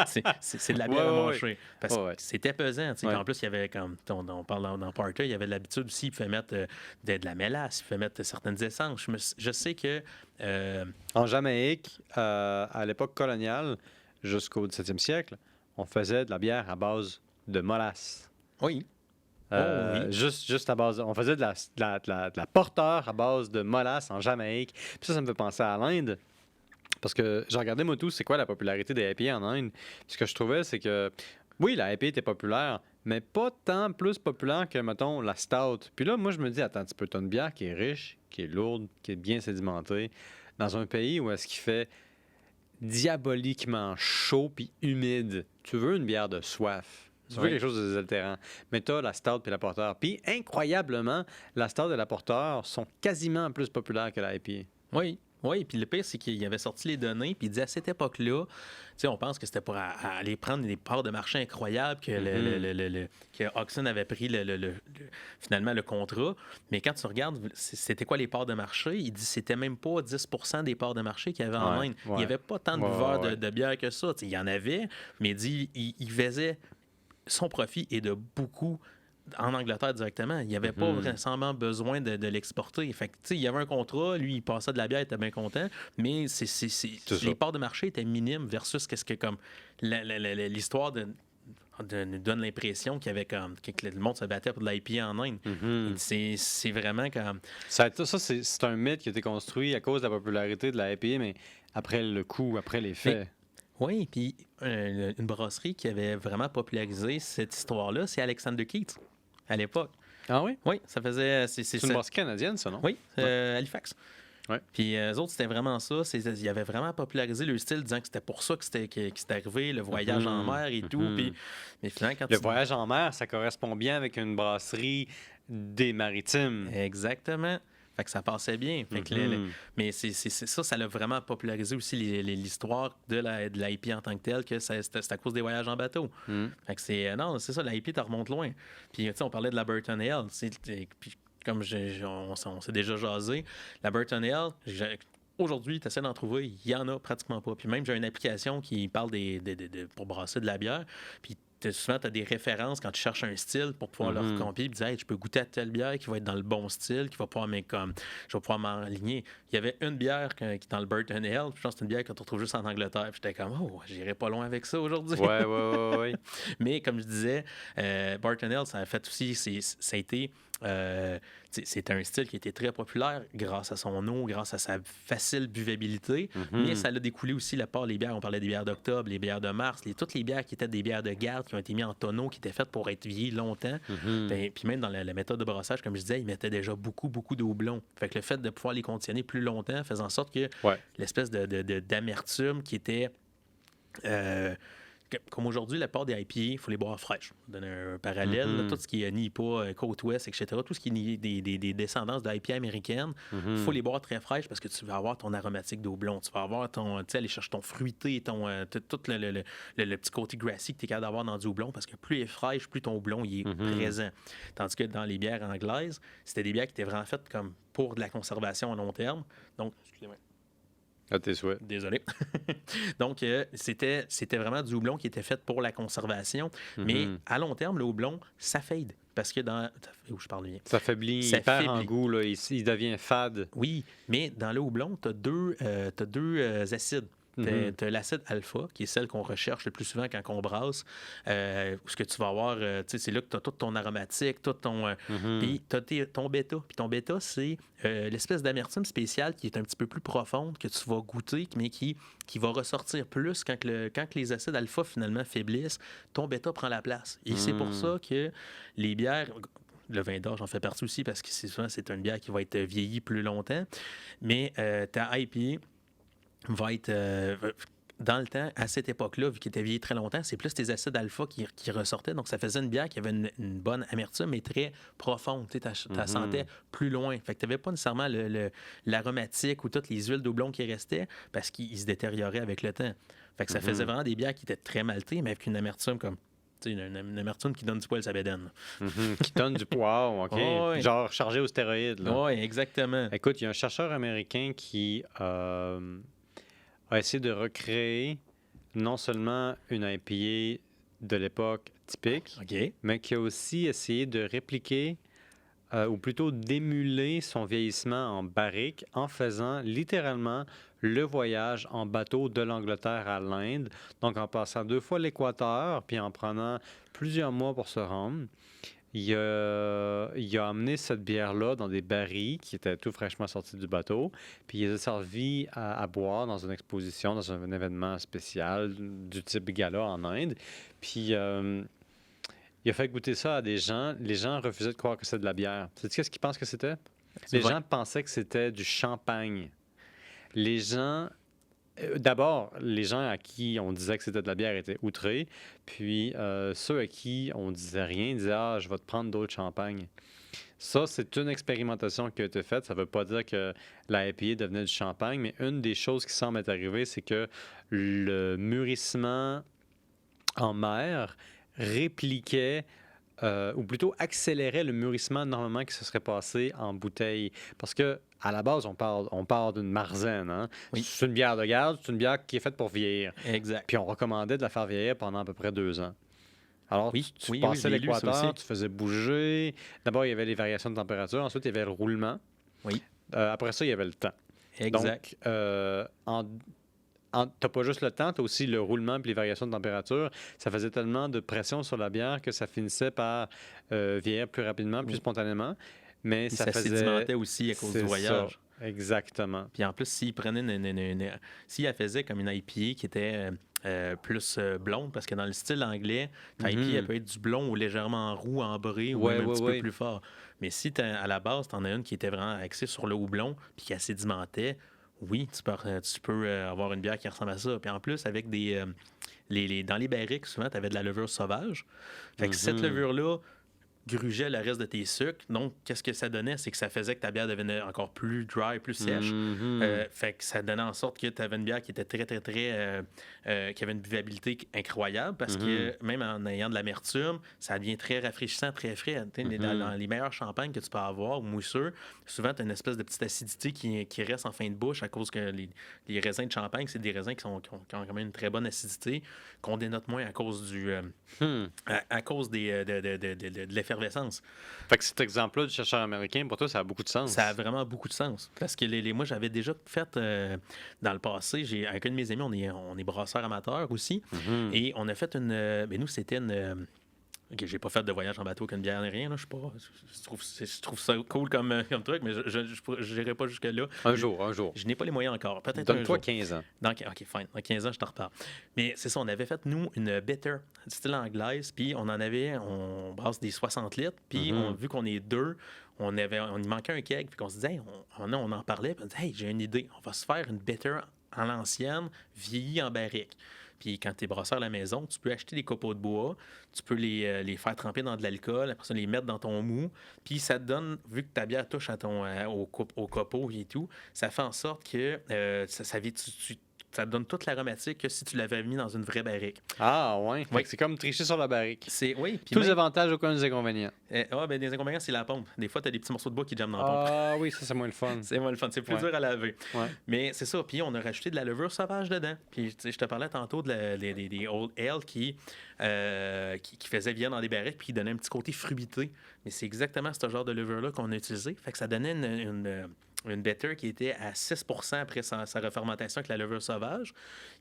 c'est de la bière à manger. Parce que c'était pesant. En plus, il y avait, comme on parle dans porter, il y avait de l'habitude aussi, il pouvait mettre de la mélasse, il pouvait mettre certaines essences. Je sais que... En Jamaïque, à l'époque coloniale, jusqu'au 17e siècle, on faisait de la bière à base de molasses. Oui. Juste à base... On faisait de la porteur à base de molasses en Jamaïque. Puis ça me fait penser à l'Inde. Parce que j'ai regardé, moi, tout, c'est quoi la popularité des IPA en Inde. Puis ce que je trouvais, c'est que, oui, la IPA était populaire, mais pas tant plus populaire que, mettons, la stout. Puis là, moi, je me dis, attends un petit peu, t'as une bière qui est riche, qui est lourde, qui est bien sédimentée, dans un pays où est-ce qu'il fait diaboliquement chaud puis humide. Tu veux une bière de soif. Tu veux quelque chose de désaltérant. Mais t'as la stout puis la porteur. Puis, incroyablement, la stout et la porteur sont quasiment plus populaires que la IPA. Oui. Oui, puis le pire, c'est qu'il avait sorti les données, puis il disait à cette époque-là, on pense que c'était pour aller prendre des parts de marché incroyables que Oxen avait pris finalement le contrat. Mais quand tu regardes, c'était quoi les parts de marché? Il dit que c'était même pas 10% des parts de marché qu'il y avait en Inde. Il n'y avait pas tant de buveurs de bière que ça. Il y en avait, mais il dit il faisait son profit et de beaucoup en Angleterre directement. Il n'y avait pas récemment besoin de l'exporter. Fait que, il y avait un contrat, lui, il passait de la bière, il était bien content, mais les parts de marché étaient minimes versus qu'est-ce que comme l'histoire de nous donne l'impression qu'il y avait comme que le monde se battait pour de l'IPA en Inde. Mhm. C'est vraiment comme... C'est un mythe qui a été construit à cause de la popularité de la IPA, mais après le coup, après les faits. Oui, puis une brasserie qui avait vraiment popularisé cette histoire-là, c'est Alexander Keith, à l'époque. Ah oui? Oui, ça faisait... C'est une brasserie canadienne, ça, non? Oui, Halifax. Ouais. Puis eux autres, c'était vraiment ça. Ils avaient vraiment popularisé le style, disant que c'était pour ça que c'était arrivé, le voyage en mer et tout. Puis, mais finalement, quand le voyage en mer, ça correspond bien avec une brasserie des maritimes. Exactement. Fait que ça passait bien. Fait que mais c'est ça l'a vraiment popularisé aussi l'histoire de l'IP en tant que telle, que c'est à cause des voyages en bateau. Fait que c'est ça, l'IP, t'en remonte loin. Puis, tu sais, on parlait de la Burton Ale. Puis, comme on s'est déjà jasé, la Burton Ale, aujourd'hui, tu essaies d'en trouver, il n'y en a pratiquement pas. Puis même, j'ai une application qui parle pour brasser de la bière. Puis souvent, tu as des références quand tu cherches un style pour pouvoir leur compiler et dire hey, je peux goûter à telle bière qui va être dans le bon style, qui va pouvoir je vais pouvoir m'enligner. Il y avait une bière qui est dans le Burton Ale, puis je pense que c'est une bière que tu retrouves juste en Angleterre. Puis j'étais comme oh, j'irai pas loin avec ça aujourd'hui. Ouais. Mais comme je disais, Burton Ale, ça a fait aussi, ça a été. C'est un style qui a été très populaire grâce à son eau, grâce à sa facile buvabilité, mais ça a découlé aussi la part des bières. On parlait des bières d'octobre, les bières de mars, toutes les bières qui étaient des bières de garde qui ont été mises en tonneau, qui étaient faites pour être vieillies longtemps. Puis même dans la méthode de brassage, comme je disais, ils mettaient déjà beaucoup de houblon. Fait que le fait de pouvoir les conditionner plus longtemps faisait en sorte que l'espèce d'amertume qui était... comme aujourd'hui, la part des IPA, il faut les boire fraîches. Pour donner un parallèle, là, tout ce qui est NIPA, Côte-Ouest, etc., tout ce qui est des descendances d'IPA américaines, il faut les boire très fraîches parce que tu vas avoir ton aromatique d'houblon. Tu vas avoir aller chercher ton fruité, tout le petit côté grassy que tu es capable d'avoir dans du houblon parce que plus il est fraîche, plus ton houblon il est présent. Tandis que dans les bières anglaises, c'était des bières qui étaient vraiment faites comme pour de la conservation à long terme. Donc, excusez-moi. À tes souhaits. Désolé. Donc, c'était vraiment du houblon qui était fait pour la conservation. Mais à long terme, le houblon, ça fade. Parce que où je parle bien. Ça faiblit, il perd en goût, là, il devient fade. Oui, mais dans le houblon, tu as deux acides. Tu as l'acide alpha, qui est celle qu'on recherche le plus souvent quand on brasse. Ce que tu vas avoir, c'est là que tu as tout ton aromatique, tout ton. Puis tu as ton bêta. Puis ton bêta, c'est l'espèce d'amertume spéciale qui est un petit peu plus profonde, que tu vas goûter, mais qui va ressortir plus quand les acides alpha finalement faiblissent. Ton bêta prend la place. Et c'est pour ça que les bières. Le vin d'or, j'en fais partie aussi parce que c'est une bière qui va être vieillie plus longtemps. Mais ta IPA va être dans le temps, à cette époque-là, vu qu'il était vieilli très longtemps, c'est plus tes acides alpha qui ressortaient. Donc, ça faisait une bière qui avait une bonne amertume, mais très profonde. Tu la sentais plus loin. Fait que tu n'avais pas nécessairement l'aromatique ou toutes les huiles doublons qui restaient parce qu'ils se détérioraient avec le temps. Fait que ça faisait vraiment des bières qui étaient très maltées, mais avec une amertume comme... Une amertume qui donne du poil à sa bédaine. Qui donne du poids, OK. Oh, oui. Genre chargé aux stéroïdes. Oui, exactement. Écoute, il y a un chercheur américain qui a essayé de recréer non seulement une IPA de l'époque typique, mais qui a aussi essayé de répliquer ou plutôt d'émuler son vieillissement en barrique en faisant littéralement le voyage en bateau de l'Angleterre à l'Inde, donc en passant 2 fois l'équateur, puis en prenant plusieurs mois pour se rendre. Il a amené cette bière-là dans des barils qui étaient tout fraîchement sortis du bateau, puis il les a servis à boire dans une exposition, dans un événement spécial du type gala en Inde. Puis il a fait goûter ça à des gens. Les gens refusaient de croire que c'était de la bière. Sais-tu qu'est-ce qu'ils pensent que c'était? Les gens pensaient que c'était du champagne. Les gens... D'abord, les gens à qui on disait que c'était de la bière étaient outrés. Puis ceux à qui on disait rien disaient « Ah, je vais te prendre d'autres champagnes ». Ça, c'est une expérimentation qui a été faite. Ça ne veut pas dire que la IPA devenait du champagne, mais une des choses qui semble être arrivée, c'est que le mûrissement en mer répliquait ou plutôt accélérait le mûrissement normalement qui se serait passé en bouteille. Parce que à la base, on parle d'une Marzen. Hein? Oui. C'est une bière de garde, c'est une bière qui est faite pour vieillir. Exact. Puis on recommandait de la faire vieillir pendant à peu près 2 ans. Alors, tu passais l'équateur, tu faisais bouger. D'abord, il y avait les variations de température. Ensuite, il y avait le roulement. Oui. Après ça, il y avait le temps. Exact. Donc, t'as pas juste le temps, t'as aussi le roulement et les variations de température. Ça faisait tellement de pression sur la bière que ça finissait par vieillir plus rapidement, plus Oui. spontanément. Mais Puis ça ça faisait... sédimentait aussi à cause du C'est ça, voyage. exactement. Puis en plus, s'il prenait s'il elle faisait comme une IPA qui était plus blonde, parce que dans le style anglais, ta IPA, elle peut être du blond ou légèrement roux, ambré, ou Ouais, même un ouais, petit ouais. peu plus fort. Mais si à la base, tu en as une qui était vraiment axée sur le houblon, puis qui sédimentait, oui, tu peux avoir une bière qui ressemble à ça. Puis en plus, avec dans les barriques, souvent, tu avais de la levure sauvage. Fait que cette levure-là grugeait le reste de tes sucres. Donc, qu'est-ce que ça donnait? C'est que ça faisait que ta bière devenait encore plus dry, plus sèche. Fait que ça donnait en sorte que tu avais une bière qui était très, très, très... qui avait une buvabilité incroyable parce que même en ayant de l'amertume, ça devient très rafraîchissant, très frais. Dans les meilleurs champagnes que tu peux avoir, ou mousseux, souvent, tu as une espèce de petite acidité qui reste en fin de bouche à cause que les raisins de champagne, c'est des raisins qui ont quand même une très bonne acidité, qu'on dénote moins à cause à cause de l'effervescence. Fait que cet exemple-là du chercheur américain, pour toi, ça a beaucoup de sens. Ça a vraiment beaucoup de sens. Parce que moi, j'avais déjà fait dans le passé, avec un de mes amis, on est brasseurs amateurs aussi. Et on a fait nous, c'était une. OK, j'ai pas fait de voyage en bateau qu'une bière ni rien. Là. Je trouve ça cool comme truc, mais je n'irai pas jusque-là. Un jour. Je n'ai pas les moyens encore. Peut-être un Donne-toi jour. 15 ans. OK, fine. Dans 15 ans, je te reparle. Mais c'est ça, on avait fait, nous, une bitter, style anglaise, puis on brasse des 60 litres, puis vu qu'on est deux, on y manquait un keg, puis qu'on se disait, on en parlait, puis on disait, hey, j'ai une idée, on va se faire une bitter à l'ancienne, vieillie en barrique. Puis quand tu es brasseur à la maison, tu peux acheter des copeaux de bois, tu peux les faire tremper dans de l'alcool, après ça, les mettre dans ton mou. Puis ça te donne, vu que ta bière touche au copeau et tout, ça fait en sorte que ça te donne toute l'aromatique que si tu l'avais mis dans une vraie barrique. Ah, ouais. Fait que c'est comme tricher sur la barrique. Oui. Tous les avantages, aucun des inconvénients. Les inconvénients, c'est la pompe. Des fois, tu as des petits morceaux de bois qui jamment dans la pompe. Ah, oui, ça, c'est moins le fun. C'est moins le fun. C'est plus dur à laver. Ouais. Mais c'est ça. Puis on a rajouté de la levure sauvage dedans. Puis je te parlais tantôt des Old Ale qui faisaient bien dans des barriques puis qui donnaient un petit côté fruité. Mais c'est exactement ce genre de levure-là qu'on a utilisé. Fait que ça donnait une bitter qui était à 6 % après sa refermentation avec la levure sauvage,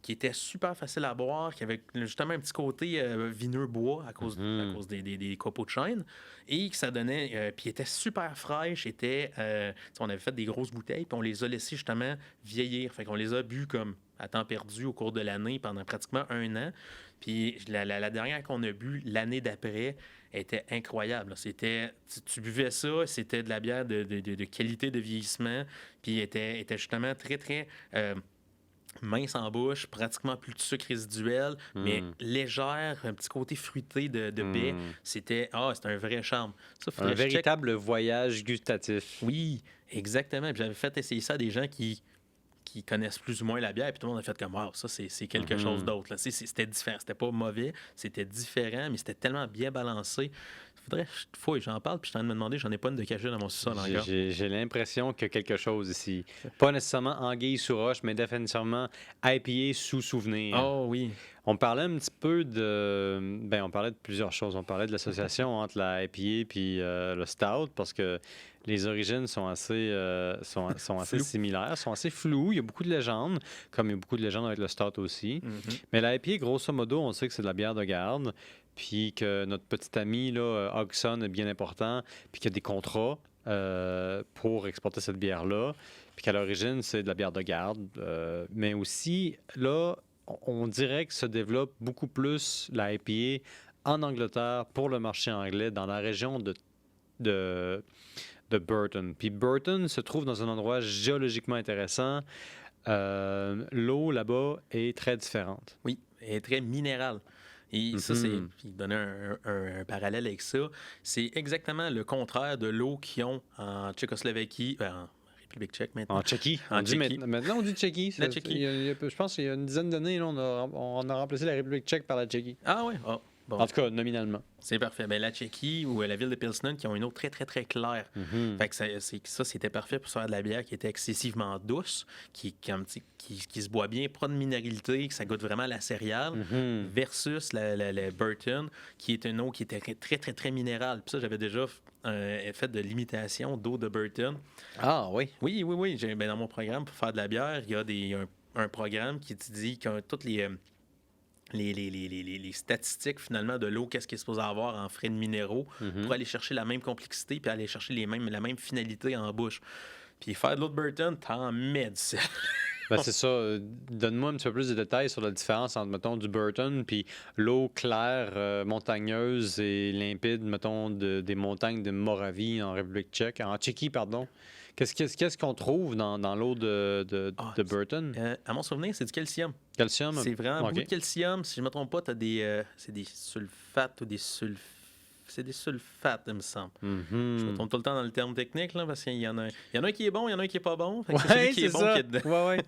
qui était super facile à boire, qui avait justement un petit côté vineux bois à cause des copeaux de chêne, et que ça donnait... puis était super fraîche, on avait fait des grosses bouteilles, puis on les a laissées justement vieillir. Fait qu'on les a bu comme à temps perdu au cours de l'année pendant pratiquement 1 an. Puis la dernière qu'on a bu l'année d'après était incroyable. Tu buvais ça, c'était de la bière de qualité de vieillissement, puis était justement très, très mince en bouche, pratiquement plus de sucre résiduel, mais légère, un petit côté fruité de baie. C'était un vrai charme. Ça, un véritable voyage gustatif. Oui, exactement. Puis j'avais fait essayer ça à des gens qui connaissent plus ou moins la bière, puis tout le monde a fait comme, wow, ça, c'est quelque chose d'autre. Là. C'était différent. C'était pas mauvais, c'était différent, mais c'était tellement bien balancé. J'en parle, puis je suis en train de me demander, j'en ai pas une de cachée dans mon sous-sol encore. J'ai l'impression qu'il y a quelque chose ici. Pas nécessairement anguille sous roche, mais définitivement IPA sous souvenir. Oh oui. On parlait un petit peu on parlait de plusieurs choses. On parlait de l'association entre la IPA puis le stout, parce que les origines sont assez similaires, sont assez floues. Il y a beaucoup de légendes, comme il y a beaucoup de légendes avec le stout aussi. Mais la IPA, grosso modo, on sait que c'est de la bière de garde, puis que notre petit ami, là, Hogson, est bien important, puis qu'il y a des contrats pour exporter cette bière-là, puis qu'à l'origine, c'est de la bière de garde. Mais aussi, là, on dirait que se développe beaucoup plus la IPA en Angleterre pour le marché anglais, dans la région de Burton. Puis Burton se trouve dans un endroit géologiquement intéressant. L'eau là-bas est très différente. Oui, elle est très minérale. Et ça, il donnait un parallèle avec ça. C'est exactement le contraire de l'eau qu'ils ont en Tchécoslovaquie, en République tchèque maintenant. En Tchéquie. Maintenant, on dit Tchéquie. La Tchéquie. Je pense qu'il y a une dizaine d'années, là, on a remplacé la République tchèque par la Tchéquie. Ah oui? Oh, bon. En tout cas, nominalement. C'est parfait. Ben, la Tchéquie ou la ville de Pilsner qui ont une eau très, très, très claire. Fait que ça, c'était parfait pour faire de la bière qui était excessivement douce, qui se boit bien, pas de minéralité, que ça goûte vraiment la céréale, versus la Burton, qui est une eau qui était très, très, très minérale. Puis ça, j'avais déjà fait de l'imitation d'eau de Burton. Ah oui? Oui. Dans mon programme, pour faire de la bière, il y a un programme qui te dit que toutes les statistiques finalement de l'eau, qu'est-ce qu'il est supposé avoir en frais de minéraux pour aller chercher la même complexité puis aller chercher la même finalité en bouche. Puis faire de l'eau de Burton, t'en mets du sel. Ben, c'est ça. Donne-moi un petit peu plus de détails sur la différence entre, mettons, du Burton puis l'eau claire, montagneuse et limpide, mettons, des montagnes de Moravie en République tchèque, en Tchéquie, pardon. Qu'est-ce qu'on trouve dans l'eau de Burton? À mon souvenir, c'est du calcium. Calcium? C'est vraiment OK. beaucoup de calcium. Si je ne me trompe pas, tu as c'est des sulfates ou des c'est des sulfates, il me semble. Je me trompe tout le temps dans le terme technique, là, parce qu'il y en a un qui est bon, il y en a un qui est pas bon. Fait que c'est celui qui est bon qui est dedans. Ouais.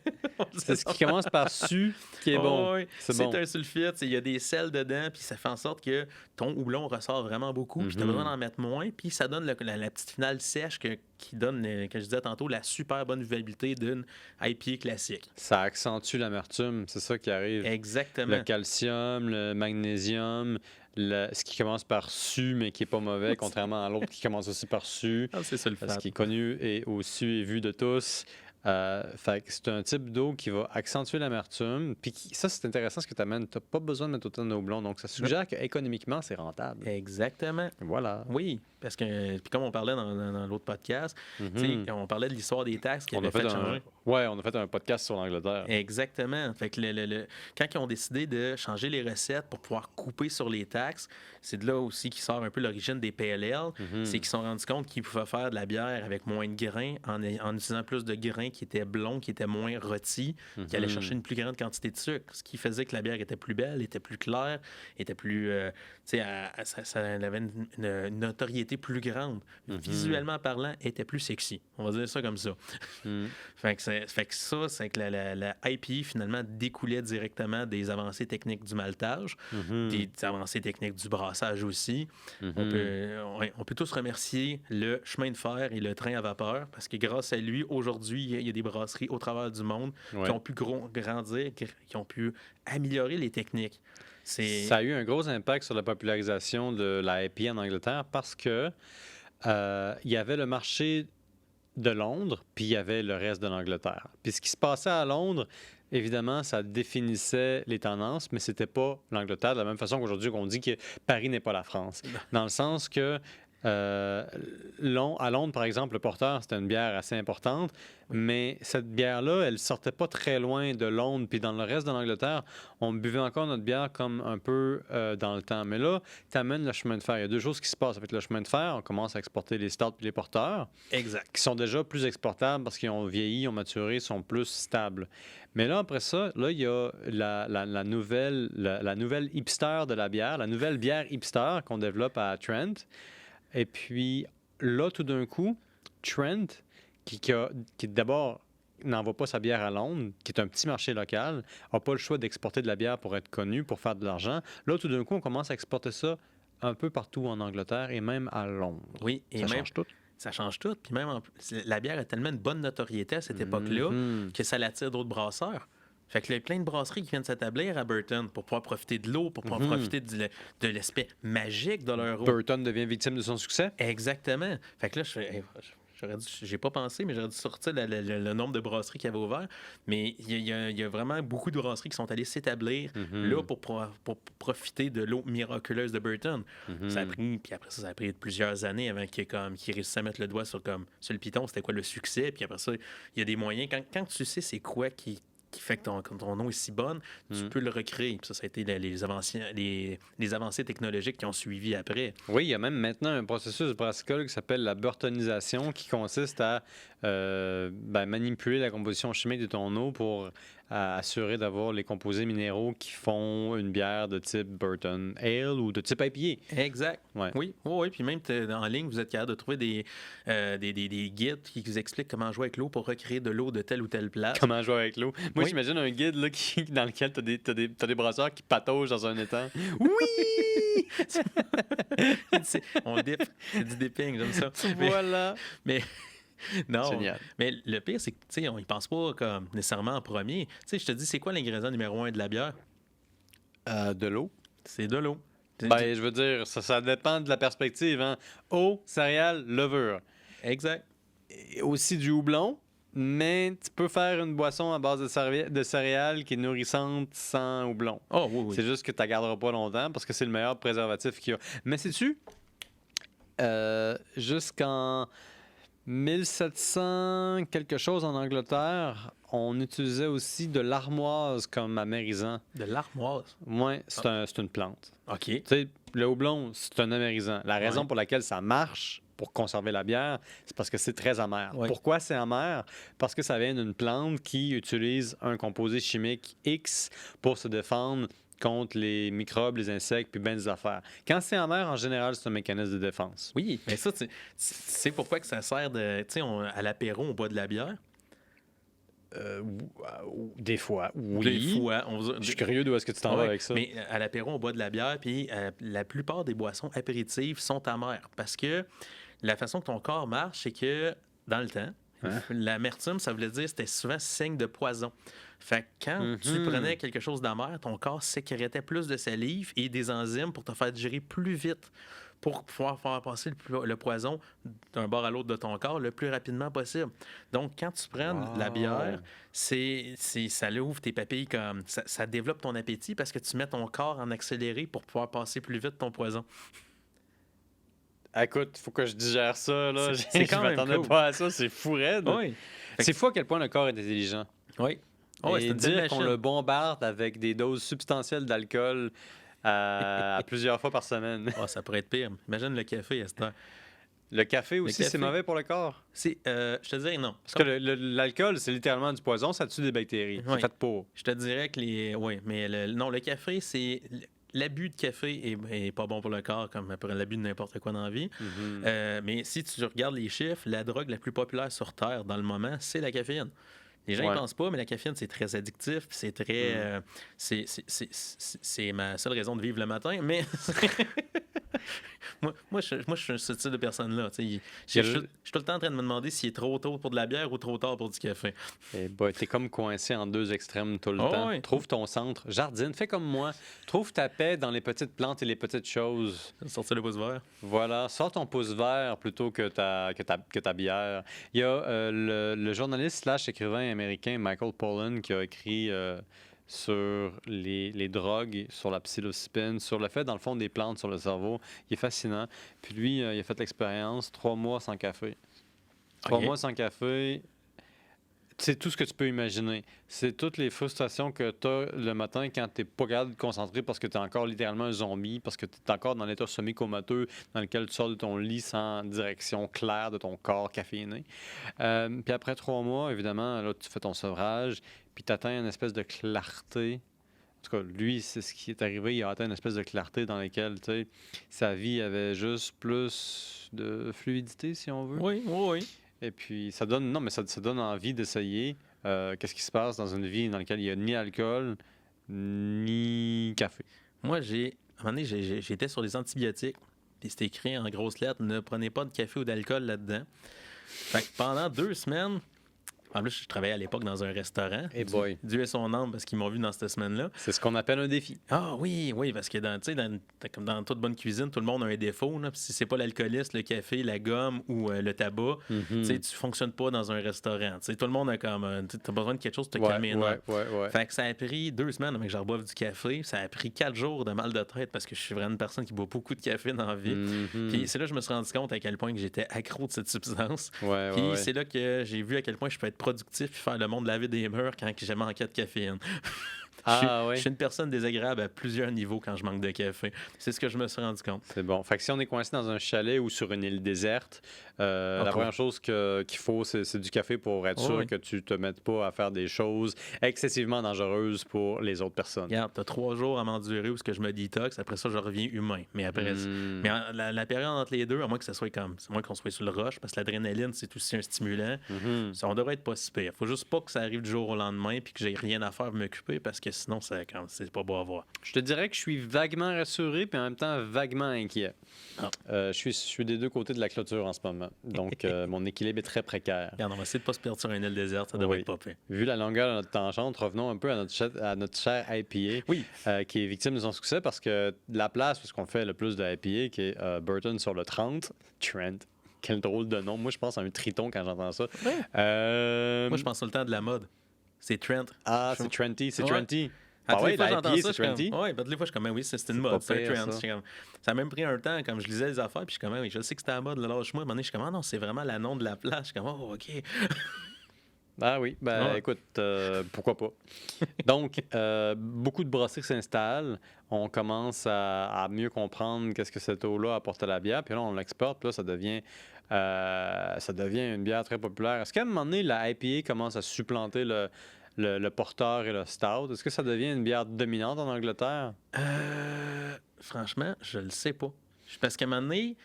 C'est ce qui commence par su qui est bon. Ouais. C'est C'est bon. un sulfite, il y a des sels dedans, puis ça fait en sorte que ton houblon ressort vraiment beaucoup, puis tu as besoin d'en mettre moins, puis ça donne la petite finale sèche qui donne, comme je disais tantôt, la super bonne vivabilité d'une IPA classique. Ça accentue l'amertume, c'est ça qui arrive. Exactement. Le calcium, le magnésium, ce qui commence par su, mais qui n'est pas mauvais, contrairement à l'autre qui commence aussi par su. Ah, c'est sulfate. Ce qui est connu et au su et vu de tous. Fait que c'est un type d'eau qui va accentuer l'amertume. Puis ça, c'est intéressant ce que tu amènes. Tu n'as pas besoin de mettre autant de houblon. Donc, ça suggère qu'économiquement, c'est rentable. Exactement. Voilà. Oui, parce que, puis comme on parlait dans l'autre podcast, tu sais, on parlait de l'histoire des taxes qui On avait a fait changer. on a fait un podcast sur l'Angleterre. Exactement. Fait que quand ils ont décidé de changer les recettes pour pouvoir couper sur les taxes, c'est de là aussi qui sort un peu l'origine des PLL. C'est qu'ils se sont rendus compte qu'ils pouvaient faire de la bière avec moins de grains en utilisant plus de grains qui étaient blonds, qui étaient moins rôtis, qui allaient chercher une plus grande quantité de sucre, ce qui faisait que la bière était plus belle, était plus claire, était plus... tu sais, ça avait une notoriété plus grande. Visuellement parlant, était plus sexy. On va dire ça comme ça. Fait que ça, c'est que la IPA, finalement, découlait directement des avancées techniques du maltage, des avancées techniques du brassage aussi. On peut tous remercier le chemin de fer et le train à vapeur, parce que grâce à lui, aujourd'hui, il y a des brasseries au travers du monde qui ont pu grandir, qui ont pu améliorer les techniques. Ça a eu un gros impact sur la popularisation de la IPA en Angleterre parce que il y avait le marché de Londres, puis il y avait le reste de l'Angleterre. Puis ce qui se passait à Londres, évidemment, ça définissait les tendances, mais c'était pas l'Angleterre de la même façon qu'aujourd'hui on dit que Paris n'est pas la France. Dans le sens que à Londres, par exemple, le porter, c'était une bière assez importante, mais cette bière-là, elle sortait pas très loin de Londres. Puis dans le reste de l'Angleterre, on buvait encore notre bière comme un peu dans le temps. Mais là, tu amènes le chemin de fer. Il y a deux choses qui se passent avec le chemin de fer. On commence à exporter les stouts puis les porteurs, qui sont déjà plus exportables parce qu'ils ont vieilli, ont maturé, sont plus stables. Mais là, après ça, là, il y a la nouvelle hipster de la bière, la nouvelle bière hipster qu'on développe à Trent. Et puis là, tout d'un coup, Trent, qui d'abord n'envoie pas sa bière à Londres, qui est un petit marché local, n'a pas le choix d'exporter de la bière pour être connu, pour faire de l'argent. Là, tout d'un coup, on commence à exporter ça un peu partout en Angleterre et même à Londres. Oui, et ça même, change tout. Ça change tout. Puis même, la bière a tellement une bonne notoriété à cette époque-là que ça l'attire d'autres brasseurs. Fait que il y a plein de brasseries qui viennent s'établir à Burton pour pouvoir profiter de l'eau, pour pouvoir profiter de l'aspect magique de leur eau. Burton devient victime de son succès. Exactement. Fait que là, j'ai pas pensé, mais j'aurais dû sortir le nombre de brasseries qui avaient ouvert. Mais il y a vraiment beaucoup de brasseries qui sont allées s'établir là pour profiter de l'eau miraculeuse de Burton. Ça a pris, puis après ça a pris plusieurs années avant qu'ils réussissent à mettre le doigt sur le piton, c'était quoi le succès. Puis après ça, il y a des moyens. Quand tu sais c'est quoi qui fait que ton eau est si bonne, tu peux le recréer. Puis ça a été les avancées technologiques qui ont suivi après. Oui, il y a même maintenant un processus brassicole qui s'appelle la burtonisation, qui consiste à manipuler la composition chimique de ton eau pour assurer d'avoir les composés minéraux qui font une bière de type Burton Ale ou de type IPA. Exact. Ouais. Oui. Puis même en ligne, vous êtes capable de trouver des guides qui vous expliquent comment jouer avec l'eau pour recréer de l'eau de telle ou telle place. Comment jouer avec l'eau. Moi, j'imagine un guide là, dans lequel t'as des brasseurs qui pataugent dans un étang. Oui! On dip. C'est du dipping, j'aime ça. Voilà. Mais non. Génial. Mais le pire, c'est que on y pense pas comme nécessairement en premier. Je te dis, c'est quoi l'ingrédient numéro 1 de la bière? De l'eau. C'est de l'eau. Je veux dire, ça dépend de la perspective. Hein? Eau, céréales, levure. Exact. Et aussi du houblon, mais tu peux faire une boisson à base de céréales qui est nourrissante sans houblon. Oh, oui, oui. C'est juste que tu ne la garderas pas longtemps parce que c'est le meilleur préservatif qu'il y a. Mais sais-tu, jusqu'en 1700 quelque chose en Angleterre, on utilisait aussi de l'armoise comme amérisant. De l'armoise. Oui, c'est une plante. OK. Tu sais, le houblon, c'est un amérisant. La raison Ouais. pour laquelle ça marche pour conserver la bière, c'est parce que c'est très amer. Ouais. Pourquoi c'est amer? Parce que ça vient d'une plante qui utilise un composé chimique X pour se défendre contre les microbes, les insectes, puis bien des affaires. Quand c'est amer, en général, c'est un mécanisme de défense. Oui, mais ça, tu sais pourquoi que ça sert de... Tu sais, à l'apéro, on boit de la bière. Des fois, oui. Des fois. Je suis curieux d'où est-ce que tu t'en vas Ouais, avec ça. mais à l'apéro, on boit de la bière, puis la plupart des boissons apéritives sont amères. Parce que la façon que ton corps marche, c'est que dans le temps, l'amertume, ça voulait dire c'était souvent signe de poison. Fait que quand tu prenais quelque chose d'amer, ton corps sécrétait plus de salive et des enzymes pour te faire digérer plus vite, pour pouvoir faire passer le poison d'un bord à l'autre de ton corps le plus rapidement possible. Donc, quand tu prends la bière, ça ouvre tes papilles comme... Ça développe ton appétit parce que tu mets ton corps en accéléré pour pouvoir passer plus vite ton poison. Écoute, il faut que je digère ça. Là. C'est quand je même m'attendais cool. pas à ça. C'est fou raide. Oui. C'est fou à quel point le corps est intelligent. Oui. Oh, Et c'est une belle dire qu'on machine. le bombarde avec des doses substantielles d'alcool à plusieurs fois par semaine. Oh, ça pourrait être pire. Imagine le café à cette heure. Le café aussi, café. c'est mauvais pour le corps. Je te dirais non. Parce que l'alcool, c'est littéralement du poison, ça tue des bactéries. Oui. C'est fait pour. Je te dirais que oui, mais le café, c'est... L'abus de café est pas bon pour le corps, comme après l'abus de n'importe quoi dans la vie. Mais si tu regardes les chiffres, la drogue la plus populaire sur Terre dans le moment, c'est la caféine. Les gens ne pensent pas, mais la caféine, c'est très addictif. C'est très... c'est ma seule raison de vivre le matin, mais... moi, je suis ce type de personne-là. Je suis tout le temps en train de me demander s'il est trop tôt pour de la bière ou trop tard pour du café. Eh ben, t'es comme coincé en deux extrêmes tout le temps. Ouais. Trouve ton centre, jardine, fais comme moi. Trouve ta paix dans les petites plantes et les petites choses. Sortir le pouce vert. Voilà, sors ton pouce vert plutôt que ta bière. Il y a le journaliste / écrivain américain Michael Pollan qui a écrit sur les drogues, sur la psilocybine, sur le fait, dans le fond, des plantes sur le cerveau. Il est fascinant. Puis lui, il a fait l'expérience 3 mois sans café. 3 mois sans café, c'est tout ce que tu peux imaginer. C'est toutes les frustrations que tu as le matin quand tu n'es pas capable de te concentrer parce que tu es encore littéralement un zombie, parce que tu es encore dans l'état semi-comateux dans lequel tu sors de ton lit sans direction claire de ton corps caféiné. Puis après 3 mois, évidemment, là, tu fais ton sevrage, puis tu atteins une espèce de clarté. En tout cas, lui, c'est ce qui est arrivé. Il a atteint une espèce de clarté dans laquelle, tu sais, sa vie avait juste plus de fluidité, si on veut. Oui. Et puis, ça donne envie d'essayer qu'est-ce qui se passe dans une vie dans laquelle il n'y a ni alcool, ni café. Moi, à un moment donné, j'étais sur les antibiotiques, puis c'était écrit en grosses lettres, ne prenez pas de café ou d'alcool là-dedans. Fait que pendant 2 semaines, en plus, je travaillais à l'époque dans un restaurant. Hey boy. Dieu est son âme parce qu'ils m'ont vu dans cette semaine-là. C'est ce qu'on appelle un défi. Ah oui, parce que comme dans toute bonne cuisine, tout le monde a un défaut. Là. Puis si c'est pas l'alcoolisme, le café, la gomme ou le tabac, tu fonctionnes pas dans un restaurant. T'sais, tout le monde a comme... t'as besoin de quelque chose de te calmer. Ouais. Fait que ça a pris 2 semaines avant que je reboive du café. Ça a pris 4 jours de mal de tête parce que je suis vraiment une personne qui boit beaucoup de café dans la vie. Puis c'est là que je me suis rendu compte à quel point que j'étais accro de cette substance. Puis c'est là que j'ai vu à quel point je peux être productif puis faire le monde laver des murs quand j'ai manqué de caféine. Je suis une personne désagréable à plusieurs niveaux quand je manque de café. C'est ce que je me suis rendu compte. C'est bon. Fait que si on est coincé dans un chalet ou sur une île déserte, la première chose qu'il faut, c'est du café pour être sûr que tu te mettes pas à faire des choses excessivement dangereuses pour les autres personnes. Regarde, t'as 3 jours à m'endurer où ce que je me détoxe. Après ça, je reviens humain. Mais après, la période entre les deux, à moins que ça soit à moins qu'on soit sur le rush, parce que l'adrénaline, c'est aussi un stimulant. On devrait être pas si pire. Faut juste pas que ça arrive du jour au lendemain puis que j'ai rien à faire pour m'occuper parce que sinon, c'est pas beau à voir. Je te dirais que je suis vaguement rassuré puis en même temps vaguement inquiet. Je suis des deux côtés de la clôture en ce moment. Donc, mon équilibre est très précaire. Regarde, on va essayer de pas se perdre sur une île déserte. Ça devrait être pas pire. Vu la longueur de notre tangente, revenons un peu à notre cher IPA, qui est victime de son succès parce que la place où on fait le plus de IPA, qui est Burton sur le 30, Trent. Quel drôle de nom. Moi, je pense à un triton quand j'entends ça. Ouais. Moi, je pense tout le temps de la mode. C'est Trent. C'est Trenty. C'est Ouais. Trenty. Ah, toutes les ouais, fois, la j'entends IPA, ça, c'est je suis Trenty. comme... Ouais, toutes les fois, je suis comme, oui, c'est une C'est mode, pas c'est un pire, trend. ça. Je suis comme- Ça a même pris un temps, comme je lisais les affaires, puis je suis comme, oui, je sais que c'était à la mode, là, lâche-moi. À un moment donné, je suis comme, ah non, c'est vraiment le nom de la place. Je suis comme, oh, OK. Ah oui, ben Ouais. écoute, pourquoi pas. Donc, beaucoup de brasseries s'installent. On commence à mieux comprendre qu'est-ce que cette eau-là apporte à la bière. Puis là, on l'exporte. Puis là, ça devient une bière très populaire. Est-ce qu'à un moment donné, la IPA commence à supplanter le porter et le stout? Est-ce que ça devient une bière dominante en Angleterre? Franchement, je le sais pas. Parce qu'à un moment donné,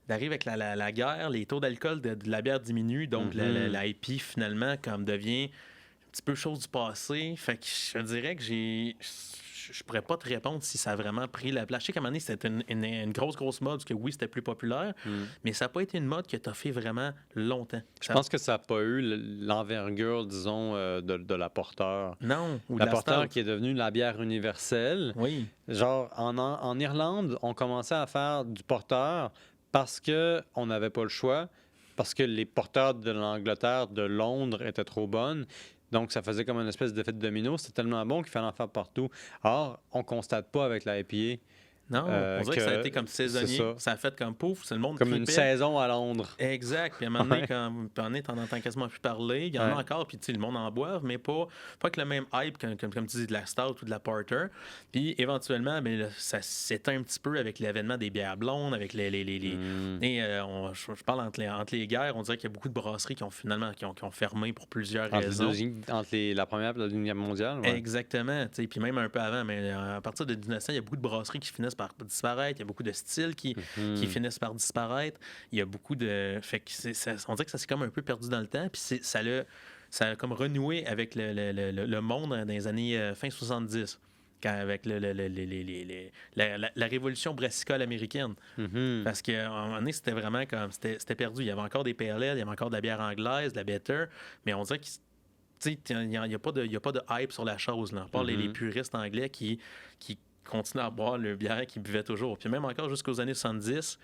d'arriver avec la guerre, les taux d'alcool de la bière diminuent, donc la IP, finalement, comme devient un petit peu chose du passé. Fait que je dirais que je pourrais pas te répondre si ça a vraiment pris la place. Je sais qu'à un moment donné, c'était une grosse mode, parce que oui, c'était plus populaire, mais ça n'a pas été une mode qui a fait vraiment longtemps. Je pense que ça n'a pas eu l'envergure, disons, de la porter. Non, ou de La la porter stout. qui est devenue la bière universelle. Oui. Genre, en Irlande, on commençait à faire du porter parce qu'on n'avait pas le choix, parce que les porteurs de l'Angleterre, de Londres, étaient trop bonnes. Donc, ça faisait comme une espèce d'effet de domino. C'était tellement bon qu'il fallait en faire partout. Or, on constate pas avec la IPA. Non, on dirait que ça a été comme saisonnier. c'est Ça a fait comme pouf, c'est le monde Comme une tripait. saison à Londres. Exact. Puis à un moment donné, Ouais. quand t'en entends quasiment plus parler, il y en a Ouais. encore, puis tu sais, le monde en boive, mais pas avec le même hype comme tu dis, de la stout ou de la porter. Puis éventuellement, ben, là, ça s'éteint un petit peu avec l'avènement des bières blondes, avec les. Et, je parle entre les guerres, on dirait qu'il y a beaucoup de brasseries qui ont finalement qui ont fermé pour plusieurs raisons. Entre la première et la deuxième guerre mondiale. Ouais. Exactement. Tu sais, puis même un peu avant, mais à partir de 1900, il y a beaucoup de brasseries qui finissent par disparaître. Il y a beaucoup de styles qui finissent par disparaître. Il y a beaucoup de. Fait que on dirait que ça s'est comme un peu perdu dans le temps. Puis ça a comme renoué avec le monde dans les années fin 70. Avec la révolution brassicole américaine. Parce qu'à un moment donné, c'était vraiment comme. C'était perdu. Il y avait encore des PLL, il y avait encore de la bière anglaise, de la better. Mais on dirait qu'il n'y a pas de hype sur la chose, là, à part les puristes anglais qui continuent à boire le bière qu'ils buvaient toujours. Puis même encore jusqu'aux années 70,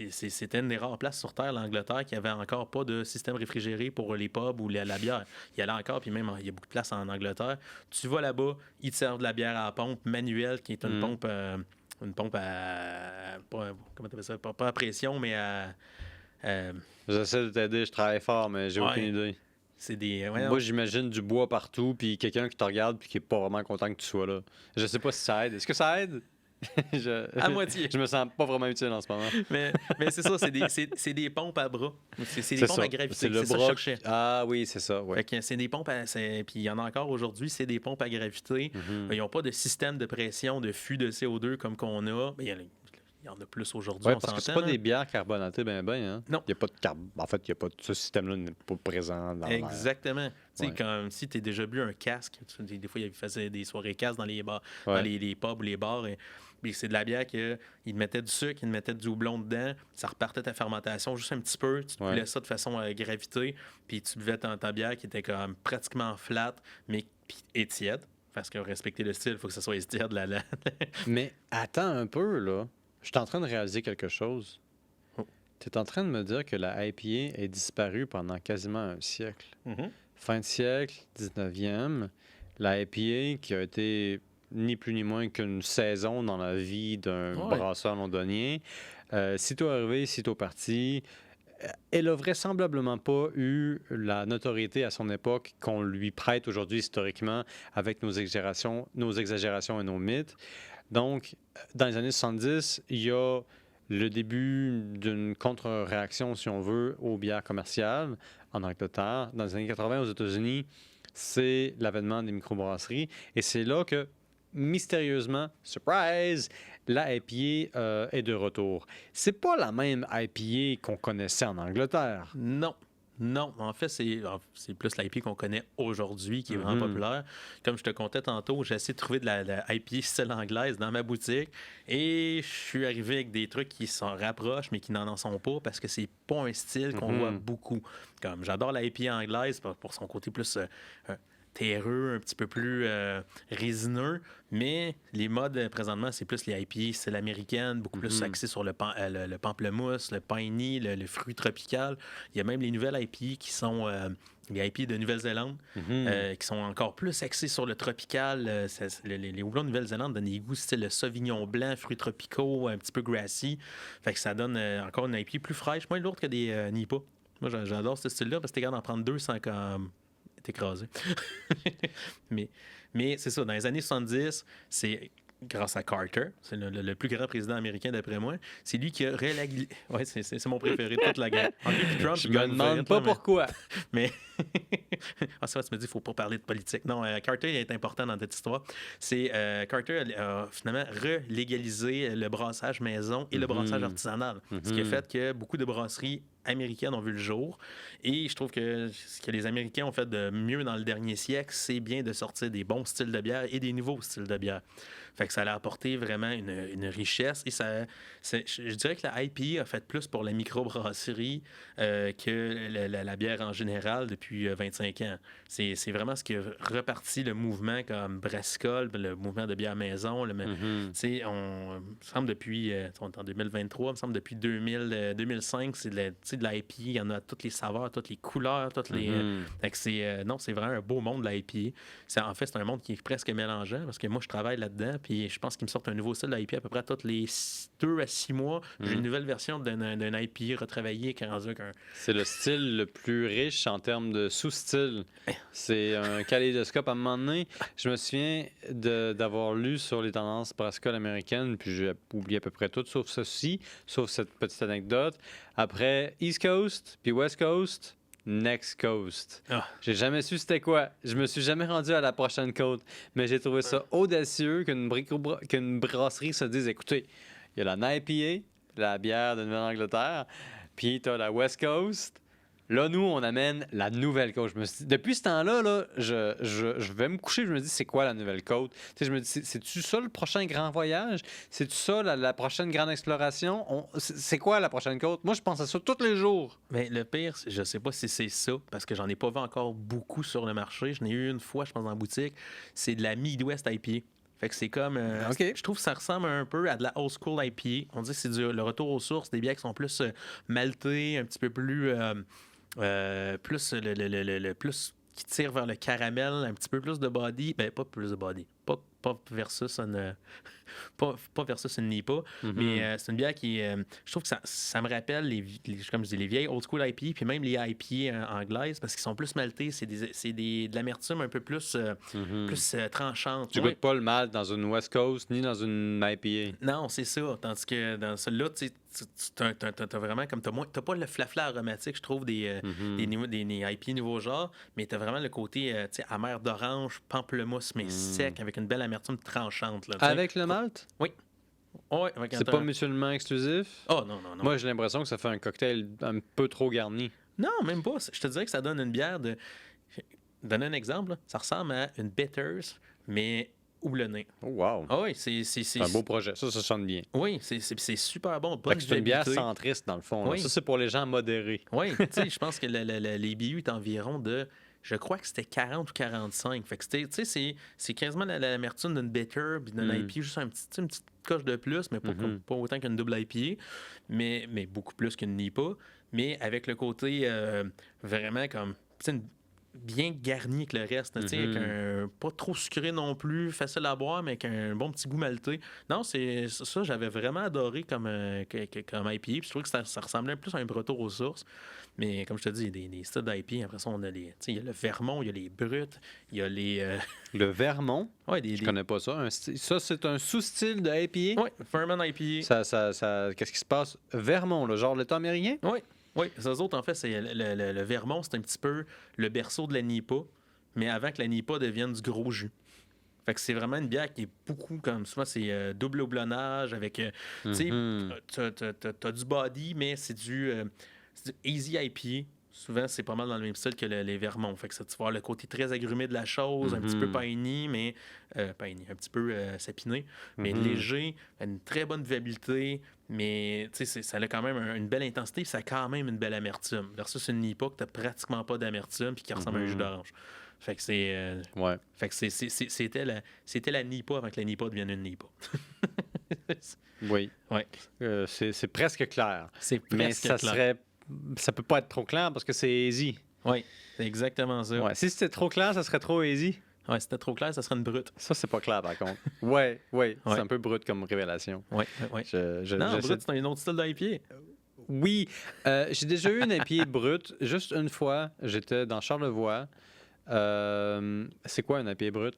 c'était une des rares places sur Terre, l'Angleterre, qui avait encore pas de système réfrigéré pour les pubs ou la bière. Il y en a encore, puis même il y a beaucoup de places en Angleterre. Tu vas là-bas, ils te servent de la bière à la pompe manuelle, qui est une pompe à... Comment tu appelles ça? Pas à pression, mais à... J'essaie de t'aider, je travaille fort, mais j'ai Ouais. aucune idée. C'est des... Moi, j'imagine du bois partout, puis quelqu'un qui te regarde, puis qui est pas vraiment content que tu sois là. Je sais pas si ça aide. Est-ce que ça aide? À moitié. Je me sens pas vraiment utile en ce moment. mais c'est ça, c'est des pompes à bras. C'est des pompes ça. à gravité. C'est le C'est ça que bras. je cherchais. Ah oui, c'est ça. Ouais. Fait que c'est des pompes puis il y en a encore aujourd'hui, c'est des pompes à gravité. Ils n'ont pas de système de pression, de fût de CO2 comme qu'on a. Mais il y en a plus aujourd'hui, Ouais, on parce que c'est s'entend. pas des bières carbonatées, hein? Non. Il y a pas de En fait, il y a pas ce système-là n'est pas présent dans l'air. Exactement. Tu sais, Ouais. comme si tu as déjà bu un casque, des fois, ils faisaient des soirées casques dans les bars, Ouais. dans les pubs ou les bars. Puis c'est de la bière qu'ils mettaient du sucre, ils mettaient du houblon dedans, ça repartait ta fermentation juste un petit peu, tu te Ouais. coulais ça de façon à gravité, puis tu buvais ta bière qui était comme pratiquement flat, mais et tiède. Parce que respecter le style, il faut que ça soit tiède. Mais attends un peu, là. Je suis en train de réaliser quelque chose. Oh. Tu es en train de me dire que la IPA est disparue pendant quasiment un siècle. Fin de siècle, 19e, la IPA qui a été ni plus ni moins qu'une saison dans la vie d'un Ouais. brasseur londonien. Sitôt arrivé, sitôt parti. Elle a vraisemblablement pas eu la notoriété à son époque qu'on lui prête aujourd'hui historiquement avec nos exagérations et nos mythes. Donc, dans les années 70, il y a le début d'une contre-réaction, si on veut, aux bières commerciales en Angleterre. Dans les années 80, aux États-Unis, c'est l'avènement des microbrasseries. Et c'est là que, mystérieusement, surprise, la IPA est de retour. C'est pas la même IPA qu'on connaissait en Angleterre. Non, en fait, c'est plus l'IPA qu'on connaît aujourd'hui qui est vraiment populaire. Comme je te contais tantôt, j'ai essayé de trouver de la IPA style anglaise dans ma boutique et je suis arrivé avec des trucs qui s'en rapprochent mais qui n'en sont pas parce que c'est pas un style qu'on voit beaucoup. Comme j'adore la IPA anglaise pour son côté plus terreux, un petit peu plus résineux. Mais les modes, présentement, c'est plus les IPA, c'est l'américaine, beaucoup plus axé sur le pamplemousse, le piney, le fruit tropical. Il y a même les nouvelles IPA qui sont les IPA de Nouvelle-Zélande, qui sont encore plus axés sur le tropical. Les houblons de Nouvelle-Zélande donnent des goûts style le Sauvignon blanc, fruits tropicaux, un petit peu grassy. Fait que ça donne encore une IPA plus fraîche, moins lourde que des Nipa. Moi, j'adore ce style-là parce que t'es capable d'en prendre deux sans comme t'écraser. mais c'est ça, dans les années 70, c'est grâce à Carter, c'est le plus grand président américain d'après moi, c'est lui qui a réalisé... Ouais, c'est mon préféré de toute la guerre. Je me demande pas pourquoi. Mais... c'est vrai, tu me dis qu'il ne faut pas parler de politique. Non, Carter est important dans cette histoire. Carter a finalement relégalisé le brassage maison et le brassage artisanal. Ce qui a fait que beaucoup de brasseries américaines ont vu le jour. Et je trouve que ce que les Américains ont fait de mieux dans le dernier siècle, c'est bien de sortir des bons styles de bière et des nouveaux styles de bière. Fait que ça a apporté vraiment une richesse. Et je dirais que la IPA a fait plus pour la microbrasserie que la bière en général depuis 25 ans. C'est vraiment ce qui a reparti le mouvement comme brassicole, le mouvement de bière maison. On semble depuis, on est en 2023, il me semble depuis 2005, c'est de l'IPA. Il y en a toutes les saveurs, toutes les couleurs, toutes les... c'est vraiment un beau monde, l'IPA. En fait, c'est un monde qui est presque mélangeant parce que moi, je travaille là-dedans, puis je pense qu'ils me sortent un nouveau style d'IPA à peu près tous les 2 à 6 mois. J'ai une nouvelle version d'un IPA retravaillé qui est rendu qu'un... C'est le style le plus riche en termes de sous-style. C'est un kaléidoscope. À un moment donné, je me souviens d'avoir lu sur les tendances brassicoles américaines, puis j'ai oublié à peu près tout, sauf ceci, sauf cette petite anecdote. Après East Coast, puis West Coast, Next Coast. J'ai jamais su c'était quoi. Je me suis jamais rendu à la prochaine côte, mais j'ai trouvé ça audacieux qu'une brasserie se dise, écoutez, il y a la IPA, la bière de Nouvelle-Angleterre, puis t'as la West Coast. Là, nous, on amène la nouvelle côte. Je me suis dit, depuis ce temps-là, là, je vais me coucher, je me dis, c'est quoi la nouvelle côte? Tu sais, je me dis, c'est-tu ça le prochain grand voyage? C'est-tu ça la prochaine grande exploration? C'est quoi la prochaine côte? Moi, je pense à ça tous les jours. Mais le pire, je sais pas si c'est ça, parce que j'en ai pas vu encore beaucoup sur le marché. J'en ai eu une fois, je pense, en boutique. C'est de la Midwest IPA. Fait que c'est comme... Je trouve que ça ressemble un peu à de la old school IPA. On dit que c'est le retour aux sources, des bières qui sont plus maltées, un petit peu plus... plus plus qui tire vers le caramel, un petit peu plus de body. Ben, pas plus de body. Pas versus une... pas versus une Nipa, mais c'est une bière qui... je trouve que ça me rappelle, comme je dis, les vieilles old school IPA, puis même les IPA anglaises, parce qu'ils sont plus maltés. C'est de l'amertume un peu plus, plus tranchante. Tu goûtes pas le malt dans une West Coast ni dans une IPA. Non, c'est ça. Tandis que dans celle-là, t'as vraiment comme... T'as pas le flafla aromatique, je trouve, des IPA nouveau genre, mais t'as vraiment le côté amer d'orange, pamplemousse, mais sec, avec une belle amertume tranchante. Là, avec le malt? Oui. C'est pas mutuellement exclusif? Oh non. Moi, j'ai l'impression que ça fait un cocktail un peu trop garni. Non, même pas. Je te dirais que ça donne une bière de... Donner un exemple, là. Ça ressemble à une bitters, mais houblonnée. Oh, wow. Ah oui, c'est un beau projet. Ça sonne bien. Oui, c'est super bon. C'est une bière centriste, dans le fond. Oui. Ça, c'est pour les gens modérés. Oui, tu sais, je pense que les BU est environ de... Je crois que c'était 40 ou 45. Fait que c'est quasiment l'amertume d'une bitter puis d'une IPA, juste une petite coche de plus, mais pas autant qu'une double IPA, mais beaucoup plus qu'une Nipa. Mais avec le côté vraiment comme bien garni que le reste, avec pas trop sucré non plus, facile à boire, mais avec un bon petit goût maltais. Non, c'est ça, j'avais vraiment adoré comme IPA, puis je trouvais que ça ressemblait plus à un retour aux sources. Mais comme je te dis, il y a des styles d'IPA. Après ça, on a il y a le Vermont, il y a les Bruts, il y a les... Le Vermont? Oui, je connais pas ça. Ça, c'est un sous-style de IPA? Oui, Vermont IPA. Qu'est-ce qui se passe? Vermont, le genre l'État américain? Oui, eux autres, en fait, c'est le Vermont, c'est un petit peu le berceau de la Nipa, mais avant que la Nipa devienne du gros jus. Fait que c'est vraiment une bière qui est beaucoup comme souvent c'est double houblonnage avec tu sais t'as du body mais c'est du easy IPA. Souvent c'est pas mal dans le même style que les Vermont. Fait que ça, tu vas avoir le côté très agrumé de la chose, un petit peu piney, mais un petit peu sapiné, mais léger, une très bonne viabilité, mais ça a quand même une belle intensité, puis ça a quand même une belle amertume versus une Nipa que t'as pratiquement pas d'amertume puis qui ressemble à un jus d'orange. Fait que c'est... Ouais. Fait que c'était la NIPA avant que la NIPA devienne une NIPA. Oui. Ouais. C'est presque clair. C'est Mais presque clair. ça peut pas être trop clair parce que c'est easy. Oui, c'est exactement ça. Ouais. Si c'était trop clair, ça serait trop easy. Ouais, si c'était trop clair, ça serait une brute. Ça, c'est pas clair, par contre. Ouais. Ouais. C'est un peu brut comme révélation. Oui. Non, brute, c'est un autre style d'IPA. Oui. J'ai déjà eu une IPA brute. Juste une fois, j'étais dans Charlevoix. C'est quoi une IPA brute?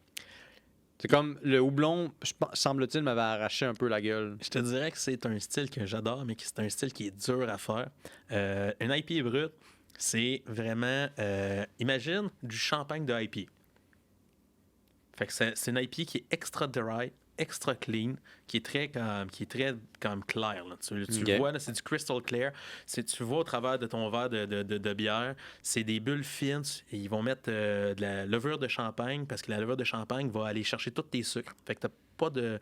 C'est comme le houblon, semble-t-il, m'avait arraché un peu la gueule. Je te dirais que c'est un style que j'adore, mais que c'est un style qui est dur à faire. Une IPA brute, c'est vraiment... imagine du champagne de IPA. Fait que c'est une IPA qui est extra dry, extra clean, qui est très comme clair. Là. Tu Ok. vois, là, c'est du crystal clear. Tu vois au travers de ton verre de bière, c'est des bulles fines. Et ils vont mettre de la levure de champagne parce que la levure de champagne va aller chercher tous tes sucres. Fait que t'as pas de...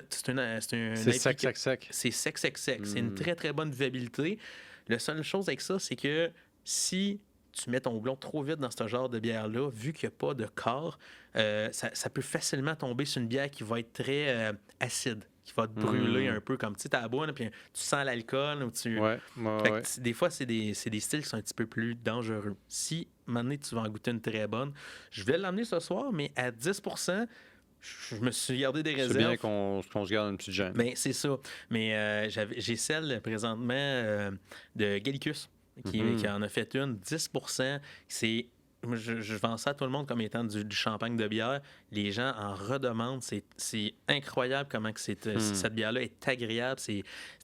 C'est une C'est sec. C'est sec. C'est une très, très bonne vivabilité. La seule chose avec ça, c'est que si tu mets ton houblon trop vite dans ce genre de bière-là, vu qu'il n'y a pas de corps, ça peut facilement tomber sur une bière qui va être très acide, qui va te brûler un peu comme tu sais, à la boîte, puis tu sens l'alcool. Ou tu... Ouais. Fait que des fois, c'est des styles qui sont un petit peu plus dangereux. Si, maintenant, tu vas en goûter une très bonne, je vais l'emmener ce soir, mais à 10%, je me suis gardé des réserves. C'est bien qu'on se garde une petite gêne. Ben, c'est ça. Mais j'ai celle présentement de Gallicus qui en a fait une. 10%. Je vends ça à tout le monde comme étant du champagne de bière. Les gens en redemandent. C'est incroyable comment que cette bière-là est agréable.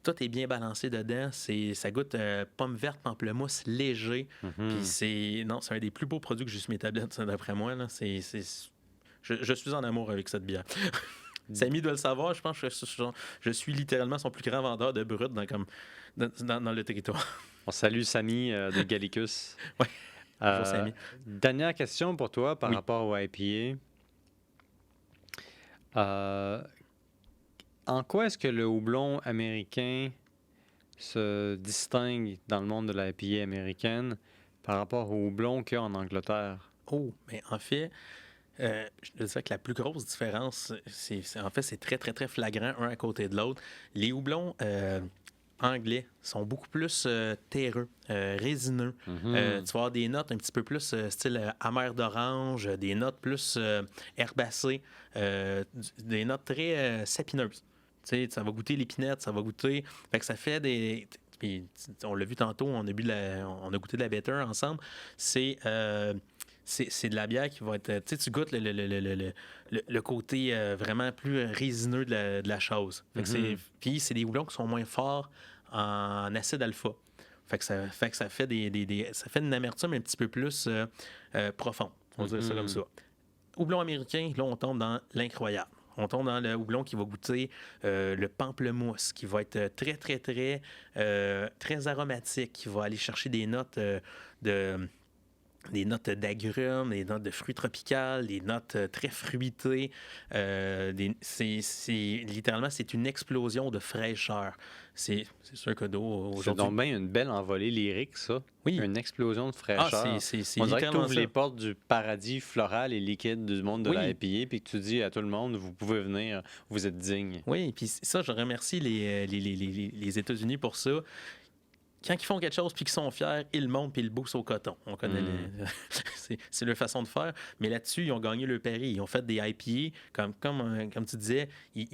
Tout est bien balancé dedans. Ça goûte pomme verte, pamplemousse, léger. Puis c'est un des plus beaux produits que j'ai sur mes tablettes, d'après moi. Là. Je suis en amour avec cette bière. Samy doit le savoir, je pense que je suis littéralement son plus grand vendeur de brut dans le territoire. On salue Samy de Gallicus. Oui. Bonjour, Samy. Dernière question pour toi par rapport au IPA. En quoi est-ce que le houblon américain se distingue dans le monde de l'IPA américaine par rapport au houblon qu'il y a en Angleterre? Oh, mais en fait... je dirais que la plus grosse différence, c'est très, très, très flagrant, un à côté de l'autre. Les houblons anglais sont beaucoup plus terreux, résineux. Tu vas avoir des notes un petit peu plus style amer d'orange, des notes plus herbacées, des notes très sapineuses. Tu sais, ça va goûter l'épinette, ça va goûter... Fait que ça fait des... Puis, on l'a vu tantôt, on a goûté de la better ensemble. C'est de la bière qui va être... Tu sais, tu goûtes le côté vraiment plus résineux de la chose. Puis c'est des houblons qui sont moins forts en acide alpha. Fait que ça fait ça fait une amertume un petit peu plus profonde. On va dire ça comme ça. Houblon américain, là, on tombe dans l'incroyable. On tombe dans le houblon qui va goûter le pamplemousse, qui va être très, très, très, très aromatique, qui va aller chercher des notes des notes d'agrumes, des notes de fruits tropicaux, des notes très fruitées. Littéralement, c'est une explosion de fraîcheur. C'est sûr que aujourd'hui... C'est donc bien une belle envolée lyrique, ça. Oui. Une explosion de fraîcheur. C'est On dirait que tu littéralement ouvres ça. les portes du paradis floral et liquide du monde de Oui. la IPA, puis que tu dis à tout le monde, vous pouvez venir, vous êtes digne. Oui, puis ça, je remercie les États-Unis pour ça. Quand ils font quelque chose puis qu'ils sont fiers, ils le montent puis ils le boussent au coton. On connaît c'est leur façon de faire. Mais là-dessus, ils ont gagné le pari. Ils ont fait des IPA. Comme tu disais, du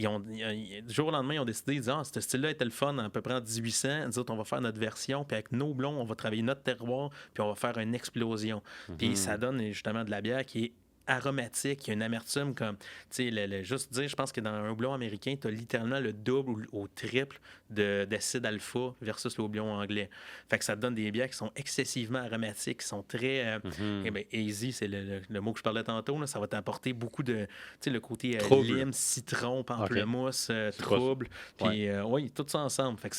jour au lendemain, ils ont décidé, ils disaient, ce style-là était le fun à peu près en 1800. Ils disaient, on va faire notre version. Puis avec nos blonds, on va travailler notre terroir. Puis on va faire une explosion. Puis ça donne justement de la bière qui est aromatique, il y a une amertume comme, tu sais, juste dire, je pense que dans un houblon américain, tu as littéralement le double ou au triple d'acide alpha versus le houblon anglais. Fait que ça te donne des bières qui sont excessivement aromatiques, qui sont très, easy, c'est le mot que je parlais tantôt, là, ça va t'apporter beaucoup de, tu sais, le côté lime, citron, pamplemousse, trouble, puis oui, tout ça ensemble. Fait que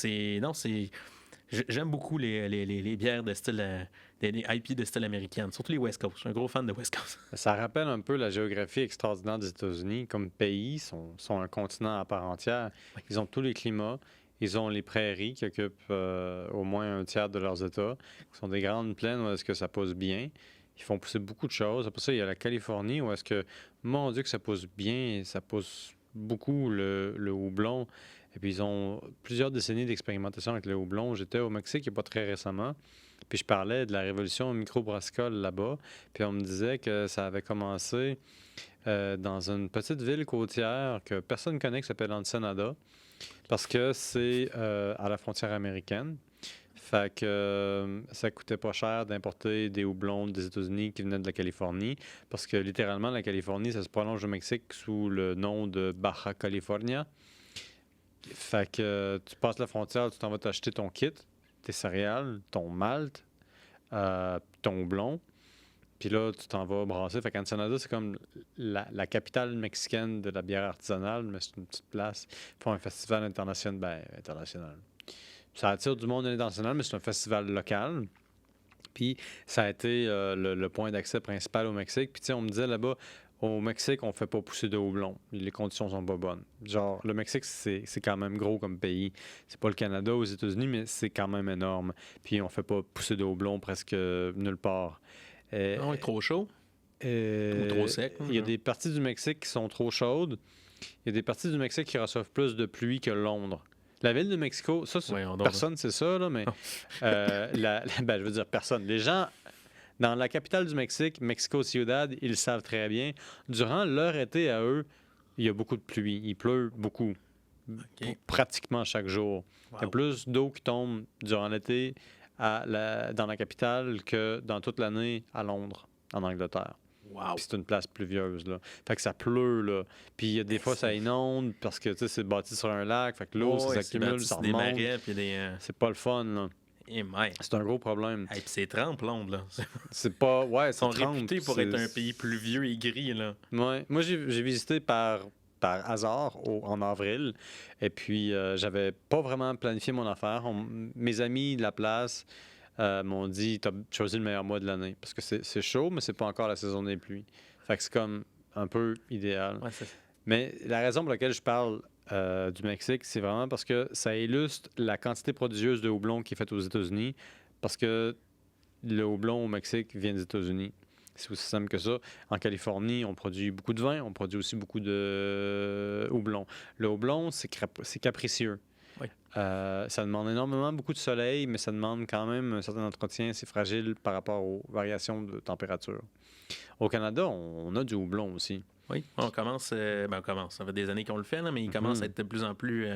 j'aime beaucoup les bières de style, les IPA de style américaine, surtout les West Coast. Je suis un gros fan de West Coast. Ça rappelle un peu la géographie extraordinaire des États-Unis. Comme pays, sont un continent à part entière. Oui. Ils ont tous les climats. Ils ont les prairies qui occupent au moins un tiers de leurs États, qui sont des grandes plaines où est-ce que ça pousse bien. Ils font pousser beaucoup de choses. Après ça, il y a la Californie où est-ce que, mon Dieu, que ça pousse bien, ça pousse beaucoup le houblon. Et puis, ils ont plusieurs décennies d'expérimentation avec le houblon. J'étais au Mexique il n'y a pas très récemment. Puis, je parlais de la révolution microbrassicole là-bas. Puis, on me disait que ça avait commencé dans une petite ville côtière que personne ne connaît qui s'appelle Ensenada. Parce que c'est à la frontière américaine. Fait que ça coûtait pas cher d'importer des houblons des États-Unis qui venaient de la Californie. Parce que littéralement, la Californie, ça se prolonge au Mexique sous le nom de Baja California. Fait que tu passes la frontière, tu t'en vas t'acheter ton kit, tes céréales, ton malt, ton houblon. Puis là, tu t'en vas brasser. Fait qu'Ensenada, c'est comme la capitale mexicaine de la bière artisanale, mais c'est une petite place. Ils font un festival international. Ben, international. Ça attire du monde international, mais c'est un festival local. Puis ça a été le point d'accès principal au Mexique. Puis tu sais, on me disait là-bas, au Mexique, on fait pas pousser de houblon. Les conditions sont pas bonnes. Genre, le Mexique, c'est quand même gros comme pays. C'est pas le Canada aux États-Unis, mais c'est quand même énorme. Puis on fait pas pousser de houblon presque nulle part. Non, il est trop chaud ou trop sec. Il y a des parties du Mexique qui sont trop chaudes. Il y a des parties du Mexique qui reçoivent plus de pluie que Londres. La ville de Mexico, ça, personne sait ça, là, mais ben, je veux dire personne. Les gens dans la capitale du Mexique, Mexico Ciudad, ils le savent très bien. Durant leur été à eux, il y a beaucoup de pluie. Il pleut beaucoup. Pratiquement chaque jour. Il y a plus d'eau qui tombe durant l'été dans la capitale que dans toute l'année à Londres, en Angleterre. Wow. Puis c'est une place pluvieuse, là. Fait que ça pleut, là. Puis il y a des fois, ça inonde parce que, tu sais, c'est bâti sur un lac. Fait que l'eau, ça s'accumule, ça remonte. Des marais, puis C'est pas le fun, là. C'est un gros problème. Et puis c'est trempe, Londres, là. C'est pas... Ouais, Ils sont réputés pour être un pays pluvieux et gris, là. Ouais. Moi, j'ai visité par hasard en avril. Et puis, j'avais pas vraiment planifié mon affaire. Mes amis de la place m'ont dit, t'as choisi le meilleur mois de l'année. Parce que c'est chaud, mais c'est pas encore la saison des pluies. Fait que c'est comme un peu idéal. Ouais, mais la raison pour laquelle je parle du Mexique, c'est vraiment parce que ça illustre la quantité prodigieuse de houblon qui est faite aux États-Unis. Parce que le houblon au Mexique vient des États-Unis. C'est aussi simple que ça. En Californie, on produit beaucoup de vin, on produit aussi beaucoup de houblon. Le houblon, c'est capricieux. Oui. Ça demande énormément beaucoup de soleil, mais ça demande quand même un certain entretien. C'est fragile par rapport aux variations de température. Au Canada, on a du houblon aussi. Oui, on commence. Ça fait des années qu'on le fait, là, mais il commence à être de plus en plus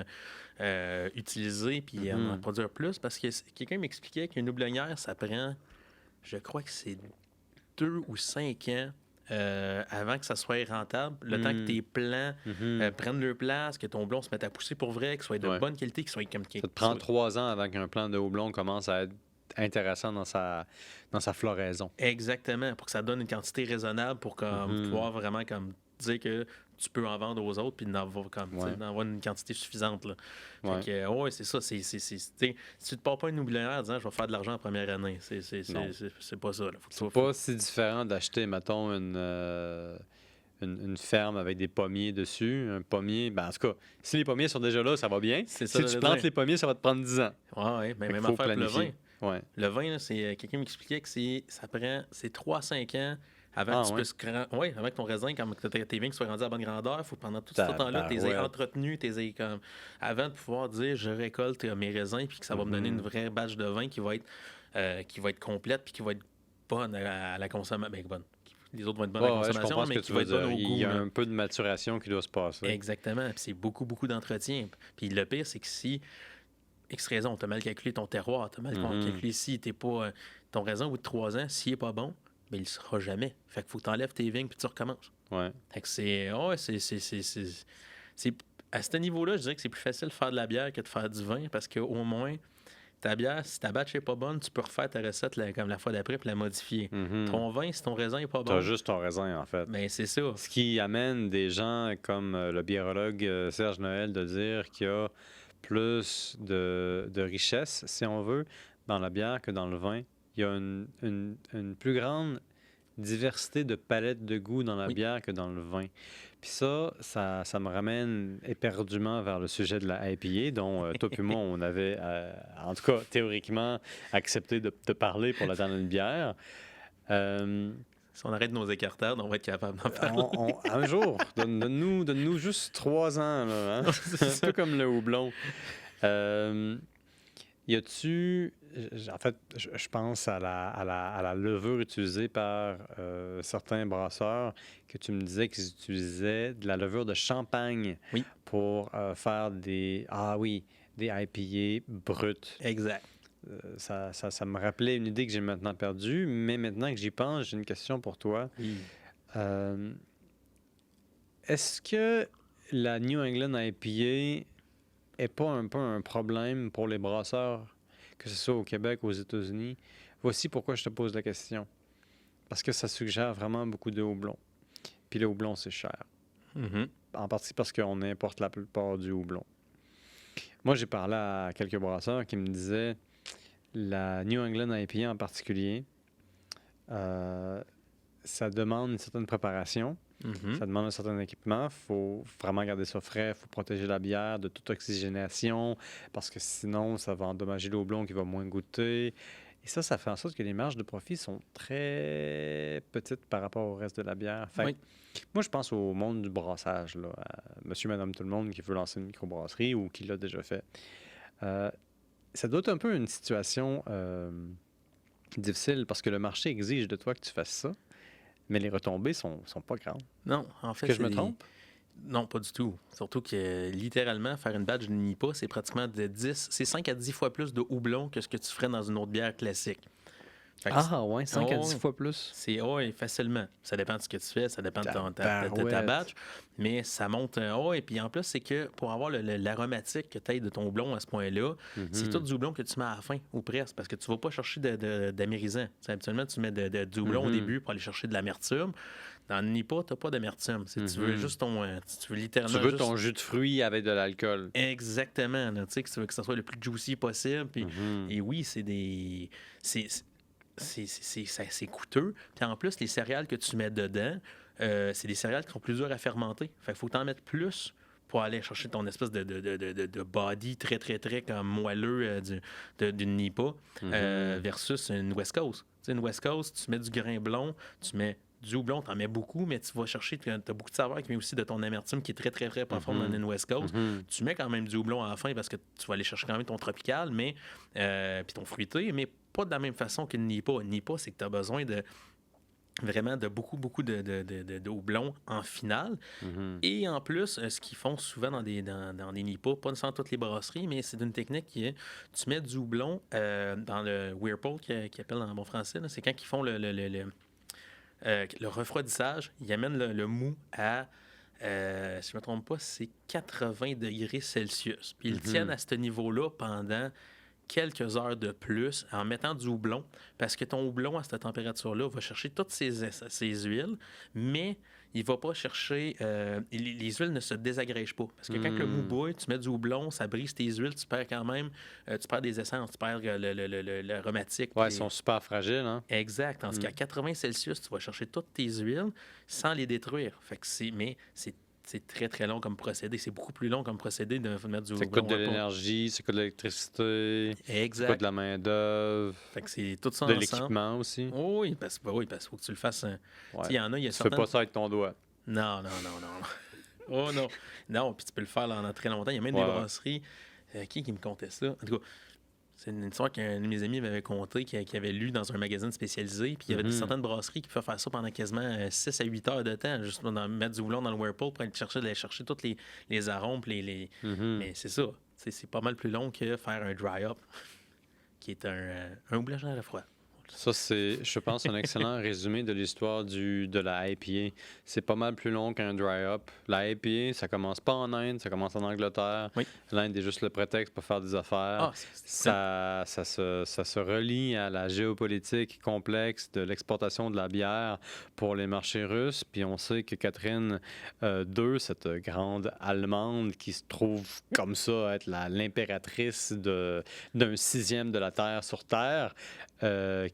utilisé, puis on en produire plus, parce que quelqu'un m'expliquait qu'une houblonnière, ça prend, je crois que c'est 2 ou 5 ans avant que ça soit rentable, le temps que tes plants prennent leur place, que ton houblon se mette à pousser pour vrai, qu'il soit de bonne qualité, qu'il soit comme... Ça te prend 3 ans avant qu'un plant de houblon commence à être intéressant dans sa floraison. Exactement, pour que ça donne une quantité raisonnable pour pouvoir vraiment comme dire que tu peux en vendre aux autres puis d'en avoir une quantité suffisante. Là. Fait que, c'est ça. Si tu te pars pas une houblonnière en disant je vais faire de l'argent en première année, c'est pas ça. Là. C'est pas si différent d'acheter, mettons, une ferme avec des pommiers dessus. Un pommier, ben en tout cas, si les pommiers sont déjà là, ça va bien. Si tu plantes les pommiers, ça va te prendre 10 ans. Oui, mais même affaire pour le vin. Ouais. Le vin, là, quelqu'un m'expliquait que ça prend 3 à 5 ans avant que tu puisses avant que ton raisin, comme tes vignes soient rendues à bonne grandeur, il faut pendant tout ce temps-là, tu les aies entretenus, avant de pouvoir dire je récolte mes raisins puis que ça va me donner une vraie batch de vin qui va être complète puis qui va être bonne à la consommation. Ben, bonne. Les autres vont être bonnes à la consommation, mais qui va être bonne au goût. Il y a un peu de maturation qui doit se passer. Exactement. Puis c'est beaucoup, beaucoup d'entretien. Puis le pire, c'est que si X raison, tu as mal calculé ton terroir, tu as mal calculé si t'es pas ton raisin au bout de 3 ans, s'il n'est pas bon, mais il ne sera jamais. Fait qu'il faut que tu enlèves tes vignes puis tu recommences. Ouais. Fait que c'est à ce niveau-là, je dirais que c'est plus facile de faire de la bière que de faire du vin parce qu'au moins, ta bière, si ta batch n'est pas bonne, tu peux refaire ta recette comme la fois d'après puis la modifier. Ton vin, si ton raisin n'est pas bon... Tu as juste ton raisin, en fait. Ben, c'est ça. Ce qui amène des gens comme le biérologue Serge Noël de dire qu'il y a plus de richesse, si on veut, dans la bière que dans le vin. Il y a une plus grande diversité de palettes de goût dans la bière que dans le vin. Puis ça me ramène éperdument vers le sujet de la IPA, dont toi et moi, on avait, en tout cas, théoriquement, accepté de te parler pour la dernière bière. Si on arrête nos écartades, on va être capable d'en parler. Un jour, donne-nous juste 3 ans, là, hein? C'est un peu comme le houblon. Y a-tu... En fait, je pense à la levure utilisée par certains brasseurs que tu me disais qu'ils utilisaient de la levure de champagne Oui. pour faire des... Ah oui, des IPA bruts. Exact. Ça me rappelait une idée que j'ai maintenant perdue, mais maintenant que j'y pense, j'ai une question pour toi. Oui. Est-ce que la New England IPA est pas un peu un problème pour les brasseurs, que ce soit au Québec ou aux États-Unis? Voici pourquoi je te pose la question. Parce que ça suggère vraiment beaucoup de houblon. Puis le houblon, c'est cher. Mm-hmm. En partie parce qu'on importe la plupart du houblon. Moi, j'ai parlé à quelques brasseurs qui me disaient la New England IPA en particulier, ça demande une certaine préparation. Mm-hmm. Ça demande un certain équipement. Il faut vraiment garder ça frais. Il faut protéger la bière de toute oxygénation parce que sinon, ça va endommager le houblon qui va moins goûter. Et ça fait en sorte que les marges de profit sont très petites par rapport au reste de la bière. Fait Oui. moi, je pense au monde du brassage, là, à monsieur, madame, tout le monde qui veut lancer une microbrasserie ou qui l'a déjà fait. Ça doit être un peu une situation difficile parce que le marché exige de toi que tu fasses ça. Mais les retombées sont pas grandes. Non, en fait, Que je me trompe? Non, pas du tout. Surtout que littéralement, faire une batch de NIPA, c'est pratiquement c'est 5 à 10 fois plus de houblon que ce que tu ferais dans une autre bière classique. Fait que Ouais, 5 à 10 fois plus. C'est facilement. Ça dépend de ce que tu fais, ça dépend de ta Tabarouette. batch. Mais ça monte. Et puis en plus, c'est que pour avoir l'aromatique que tu as de ton houblon à ce point-là, c'est tout du houblon que tu mets à la fin ou presque parce que tu vas pas chercher d'amérisant. Habituellement, tu mets du houblon au début pour aller chercher de l'amertume. Dans le NIPA, tu n'as pas d'amertume. Tu veux juste tu veux littéralement. Tu veux ton jus de fruits avec de l'alcool. Exactement. Tu sais, que tu veux que ça soit le plus juicy possible. Puis, et oui, c'est des. C'est coûteux. Puis en plus, les céréales que tu mets dedans, c'est des céréales qui sont plus dures à fermenter. Fait qu'il faut t'en mettre plus pour aller chercher ton espèce de body très, très, très comme moelleux d'une NIPA versus une West Coast. Tu sais, une West Coast, tu mets du grain blond, tu mets du houblon, tu en mets beaucoup, mais tu vas chercher, tu as beaucoup de saveur qui vient aussi de ton amertume qui est très, très, très profonde dans une West Coast. Tu mets quand même du houblon à la fin parce que tu vas aller chercher quand même ton tropical, mais puis ton fruité, mais pas de la même façon qu'une NIPA. Une NIPA, c'est que tu as besoin de vraiment de beaucoup, beaucoup de houblon en finale. Et en plus, ce qu'ils font souvent dans des NIPA, pas nécessairement toutes les brasseries, mais c'est une technique qui est, tu mets du houblon dans le whirlpool, qui appelle en bon français, là, c'est quand ils font le refroidissage, ils amènent le mou à, si je ne me trompe pas, c'est 80 degrés Celsius. Puis ils tiennent à ce niveau-là pendant quelques heures de plus en mettant du houblon, parce que ton houblon à cette température-là va chercher toutes ces huiles, mais il ne va pas chercher... les huiles ne se désagrègent pas. Parce que quand le mou bouille, tu mets du houblon, ça brise tes huiles, tu perds quand même... tu perds des essences, tu perds l'aromatique. Ouais, ils sont super fragiles, hein? Exact. Tandis qu'à 80 Celsius, tu vas chercher toutes tes huiles sans les détruire. Fait que c'est très, très long comme procédé. C'est beaucoup plus long comme procédé de mettre du houblon. Ça coûte de l'énergie, ça coûte de l'électricité, exact. ça coûte de la main-d'œuvre, fait que c'est tout ça de ensemble. l'équipement aussi. Oui, parce qu'il faut que tu le fasses. Ouais. Il y en a, il y a Tu fais pas ça avec ton doigt. Non. Oh non. Non, puis tu peux le faire dans très longtemps. Il y a même des brasseries. Qui me contait ça? En tout cas, c'est une histoire qu'un de mes amis m'avait conté, qui avait lu dans un magazine spécialisé. Puis il y avait certaines brasseries qui pouvaient faire ça pendant quasiment 6 à 8 heures de temps, juste mettre du houblon dans le whirlpool pour aller chercher tous les arômes. Mais c'est ça. C'est pas mal plus long que faire un dry-up, qui est un houblage à la froid. Ça, c'est, je pense, un excellent résumé de l'histoire de la IPA. C'est pas mal plus long qu'un dry-up. La IPA, ça commence pas en Inde, ça commence en Angleterre. Oui. L'Inde est juste le prétexte pour faire des affaires. Ça se relie à la géopolitique complexe de l'exportation de la bière pour les marchés russes. Puis on sait que Catherine II, cette grande Allemande qui se trouve comme ça être l'impératrice d'un 6e de la Terre sur Terre,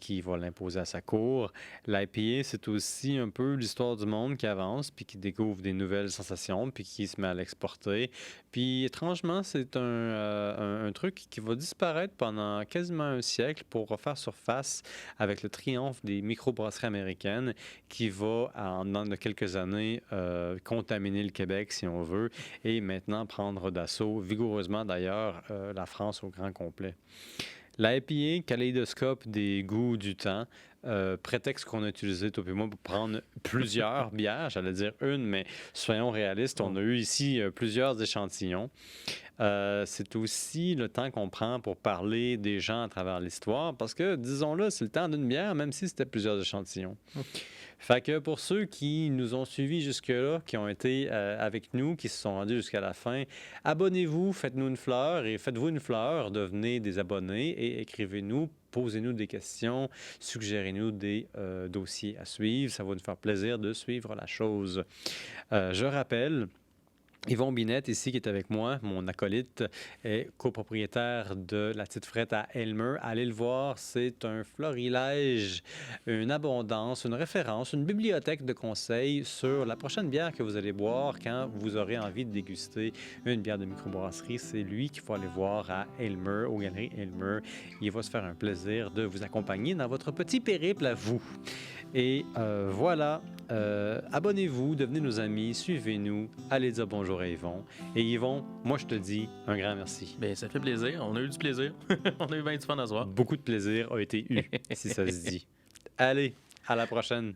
qui va l'imposer à sa cour. L'IPA, c'est aussi un peu l'histoire du monde qui avance, puis qui découvre des nouvelles sensations, puis qui se met à l'exporter. Puis étrangement, c'est un truc qui va disparaître pendant quasiment un siècle pour refaire surface avec le triomphe des microbrasseries américaines qui va, dans quelques années, contaminer le Québec, si on veut, et maintenant prendre d'assaut vigoureusement, d'ailleurs, la France au grand complet. La IPA, kaléidoscope des goûts du temps, prétexte qu'on a utilisé, toi et moi, pour prendre plusieurs bières, j'allais dire une, mais soyons réalistes, on a eu ici plusieurs échantillons. C'est aussi le temps qu'on prend pour parler des gens à travers l'histoire, parce que, disons-le, c'est le temps d'une bière, même si c'était plusieurs échantillons. Fait que pour ceux qui nous ont suivis jusque-là, qui ont été avec nous, qui se sont rendus jusqu'à la fin, abonnez-vous, faites-nous une fleur et faites-vous une fleur, devenez des abonnés et écrivez-nous, posez-nous des questions, suggérez-nous des dossiers à suivre. Ça va nous faire plaisir de suivre la chose. Je rappelle, Yvon Binette, ici, qui est avec moi, mon acolyte, est copropriétaire de la Petite Frette à Aylmer. Allez le voir, c'est un florilège, une abondance, une référence, une bibliothèque de conseils sur la prochaine bière que vous allez boire quand vous aurez envie de déguster une bière de microbrasserie. C'est lui qu'il faut aller voir à Aylmer, aux Galeries Aylmer. Il va se faire un plaisir de vous accompagner dans votre petit périple à vous. Et voilà, abonnez-vous, devenez nos amis, suivez-nous, allez dire bonjour à Yvon. Et Yvon, moi je te dis un grand merci. Ben, ça fait plaisir. On a eu du plaisir. On a eu bien du fun à se voir. Beaucoup de plaisir a été eu, si ça se dit. Allez, à la prochaine.